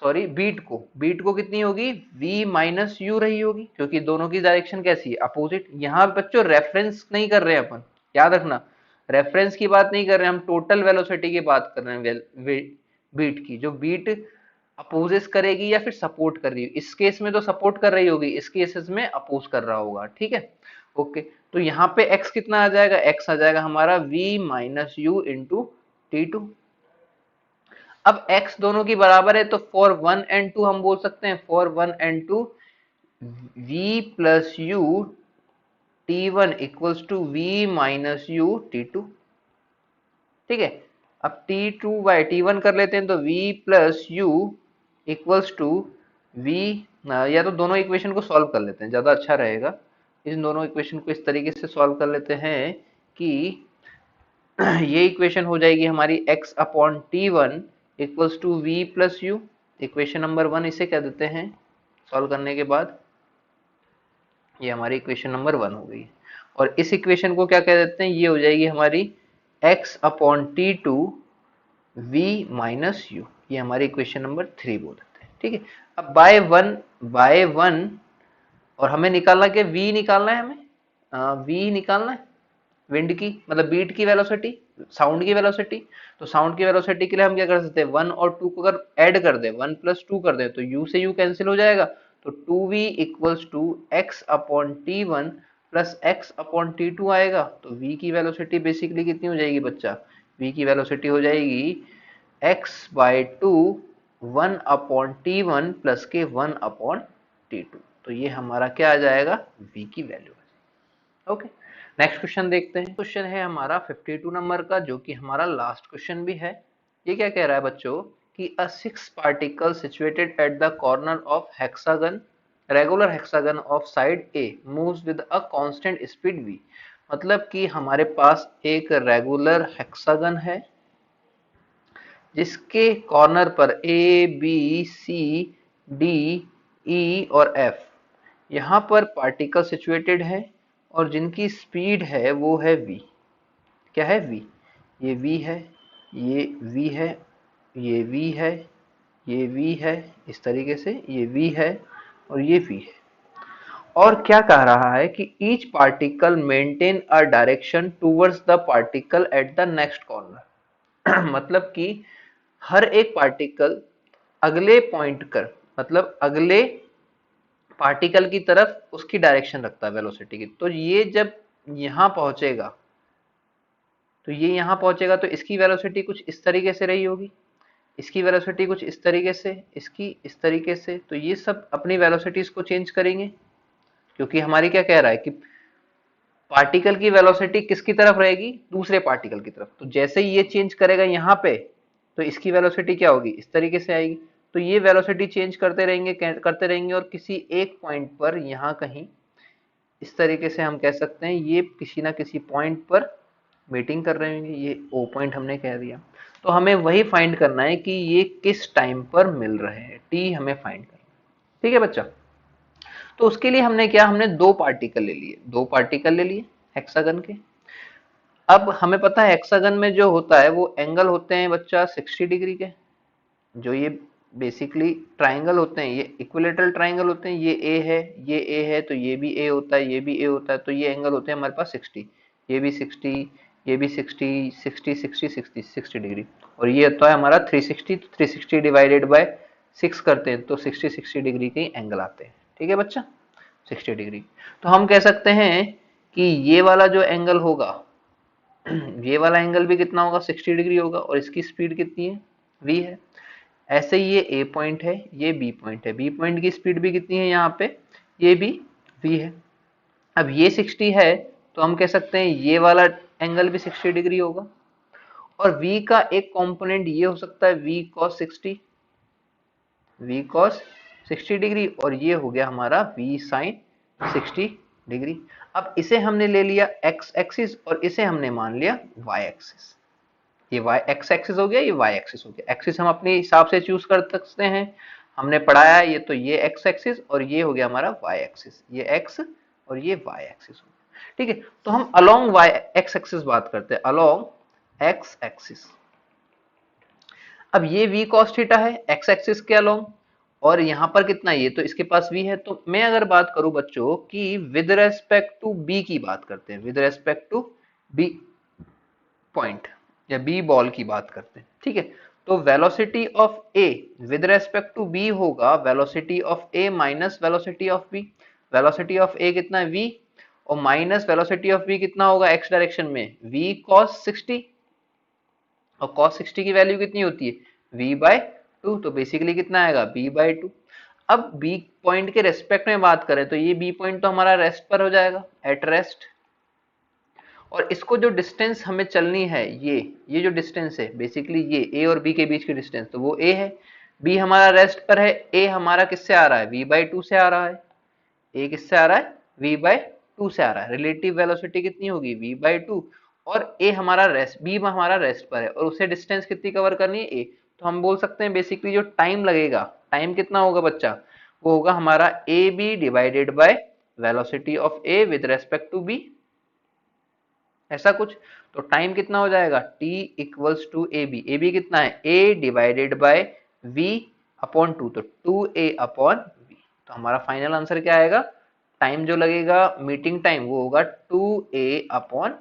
Speaker 2: सॉरी बीट को कितनी होगी, v माइनस यू रही होगी, क्योंकि दोनों की डायरेक्शन कैसी है, अपोजिट। यहाँ बच्चों रेफरेंस नहीं कर रहे हैं अपन, याद रखना रेफरेंस की बात नहीं कर रहे हैं, हम टोटल वेलोसिटी की बात कर रहे हैं, बीट की, जो बीट अपोजेस करेगी या फिर सपोर्ट कर रही है, इस केस में तो सपोर्ट कर रही होगी, इस केसेस में अपोज कर रहा होगा, ठीक है। ओके, तो यहाँ पे x कितना आ जाएगा, x आ जाएगा हमारा v minus you into T2। अब x दोनों की बराबर है तो फॉर 1 एंड 2 हम बोल सकते हैं for 1 and 2 v plus u T1 equals to v minus u T2, ठीक है। अब T2 बाई T1 कर लेते हैं तो v plus u equals to v, या तो दोनों इक्वेशन को सॉल्व कर लेते हैं, ज्यादा अच्छा रहेगा। इन दोनों इक्वेशन को इस तरीके से सॉल्व कर लेते हैं कि ये इक्वेशन हो जाएगी हमारी x upon T1 equals to v plus u, equation number 1 इसे कह देते हैं, सॉल्व करने के बाद ये हमारी इक्वेशन नंबर 1 हो गई। और इस इक्वेशन को क्या कह देते हैं, ये हो जाएगी हमारी x upon T2 v minus you, ये हमारी इक्वेशन नंबर 3 बोल देते हैं, ठीक है। अब बाय वन और हमें निकालना क्या, v निकालना है हमें, v निकालना है विंड की मतलब बीट की वेलोसिटी, साउंड की वेलोसिटी। तो साउंड की वेलोसिटी के लिए हम क्या कर सकते हैं, 1 और 2 को अगर ऐड कर दें, 1 प्लस 2 कर दें तो u से u कैंसिल हो जाएगा, तो 2v equals to x upon T1 plus x upon T2 आएगा। तो v की वेलोसिटी बेसिकली कितनी हो जाएगी बच्चा, v की वेलोसिटी हो जाएगी x by 2 1 upon T1 plus के 1 अपॉन T2। तो ये हमारा क्या आ जाएगा, v की वैल्यू। ओके, नेक्स्ट क्वेश्चन देखते हैं। क्वेश्चन है हमारा 52 नंबर का, जो कि हमारा लास्ट क्वेश्चन भी है। ये क्या कह रहा है बच्चों कि अ 6 particle situated at the corner of hexagon, regular hexagon of side A moves with a constant speed v, मतलब कि हमारे पास एक रेगुलर हेक्सागन है जिसके कॉर्नर पर A B C D E और एफ यहाँ पर पार्टिकल सिचुएटेड है और जिनकी स्पीड है वो है v, क्या है v, ये v है, ये v है, ये v है, ये v है, इस तरीके से ये v है और ये v है। और क्या कह रहा है कि each particle maintain a direction towards the particle at the next corner मतलब कि हर एक पार्टिकल अगले पॉइंट कर मतलब अगले
Speaker 1: पार्टिकल की तरफ उसकी डायरेक्शन रखता है वेलोसिटी की। तो ये जब यहां पहुंचेगा, तो ये यहां पहुंचेगा तो इसकी वेलोसिटी कुछ इस तरीके से रही होगी, इसकी वेलोसिटी कुछ इस तरीके से, इसकी इस तरीके से। तो ये सब अपनी वेलोसिटीज को चेंज करेंगे, क्योंकि हमारी क्या कह रहा है कि पार्टिकल की वेलोसिटी किसकी तरफ रहेगी, दूसरे पार्टिकल की तरफ। तो जैसे ही ये चेंज करेगा यहाँ पे, तो इसकी वेलोसिटी क्या होगी, इस तरीके से आएगी। तो ये वेलोसिटी चेंज करते रहेंगे और किसी एक पॉइंट पर यहाँ कहीं इस तरीके से हम कह सकते हैं ये किसी ना किसी पॉइंट पर मीटिंग कर रहे होंगे। ये ओ पॉइंट हमने कह दिया। तो हमें वही फाइंड करना है कि ये किस टाइम पर मिल रहे हैं, टी हमें फाइंड करना है। ठीक है बच्चा। तो उसके लिए हमने क्या, हमने दो पार्टिकल ले लिए हेक्सागन के। अब हमें पता है हेक्सागन में जो होता है वो एंगल होते हैं बच्चा 60 डिग्री के। जो ये बेसिकली ट्राइंगल होते हैं, ये इक्विलेटरल ट्राइंगल होते हैं। ये ए है, ये ए है, तो ये भी ए होता है, ये भी ए होता है। तो ये एंगल होते हैं हमारे पास 60, ये भी 60, ये भी 60, 60, 60, 60, 60 डिग्री। और ये होता है हमारा 360। तो 360 डिवाइडेड बाय 6 करते हैं तो 60 डिग्री के एंगल आते हैं। ठीक है बच्चा, 60 डिग्री। तो हम कह सकते हैं कि ये वाला जो एंगल होगा, ये वाला एंगल भी कितना होगा, 60 डिग्री होगा। और इसकी स्पीड कितनी है, v है। ऐसे ही ये ए पॉइंट है, ये बी पॉइंट है, बी पॉइंट की स्पीड भी कितनी है यहाँ पे, ये भी v है। अब ये 60 है तो हम कह सकते हैं ये वाला एंगल भी 60 डिग्री होगा। और v का एक कंपोनेंट ये हो सकता है v cos 60, v cos 60 degree. और ये हो गया हमारा v sin 60 डिग्री। अब इसे हमने ले लिया x एक्सिस और इसे हमने मान लिया y एक्सिस। ये y x एक्सिस हो गया, ये y एक्सिस हो गया। एक्सिस हम अपने हिसाब से चूज कर सकते हैं, हमने पढ़ाया ये। तो ये x एक्सिस और ये हो गया हमारा y एक्सिस, ये x और ये y एक्सिस हो गया। ठीक है, तो हम अलोंग y x एक्सिस बात करते हैं, अलोंग x एक्सिस। अब ये v cos थीटा है x एक्सिस के अलोंग, और यहां पर कितना, ये तो इसके पास v है। तो मैं अगर बात करूं बच्चों कि विद रेस्पेक्ट टू b की बात करते हैं, with respect to b point या बी बॉल की बात करते हैं। ठीक है, तो velocity of A with respect to B होगा velocity of A minus velocity of B. Velocity of A कितना है, v, और माइनस वेलोसिटी ऑफ v कितना होगा, x डायरेक्शन में, v cos 60। और cos 60 की वैल्यू कितनी होती है, v/2। तो बेसिकली कितना आएगा, b/2। अब b पॉइंट के रेस्पेक्ट में बात करें तो ये b पॉइंट तो हमारा रेस्ट पर हो जाएगा, एट रेस्ट। और इसको जो डिस्टेंस हमें चलनी है, ये जो डिस्टेंस है बेसिकली ये a और b के बीच की डिस्टेंस, तो वो a है। b हमारा रेस्ट पर है, a हमारा किससे आ रहा है, v/2 से आ रहा है। a किससे आ रहा है, v/2 से आ रहा है। रिलेटिव वेलोसिटी कितनी होगी, v/2। और a हमारा रेस्ट, b हमारा रेस्ट पर है, और उसे डिस्टेंस कितनी कवर करनी है, a। तो हम बोल सकते हैं बेसिकली जो टाइम लगेगा, टाइम कितना होगा बच्चा, वो होगा हमारा ab divided by velocity of a with respect to b, ऐसा कुछ। तो टाइम कितना हो जाएगा, t equals to A B. A B कितना है, a divided by v upon 2, तो 2a अपॉन v। तो हमारा फाइनल आंसर क्या आएगा, टाइम जो लगेगा मीटिंग टाइम वो होगा 2a अपॉन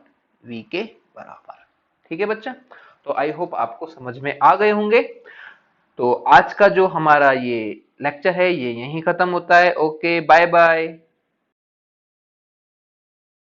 Speaker 1: v के बराबर। ठीक है बच्चा, तो आई होप आपको समझ में आ गए होंगे। तो आज का जो हमारा ये लेक्चर है ये यहीं खत्म होता है। Okay, bye bye.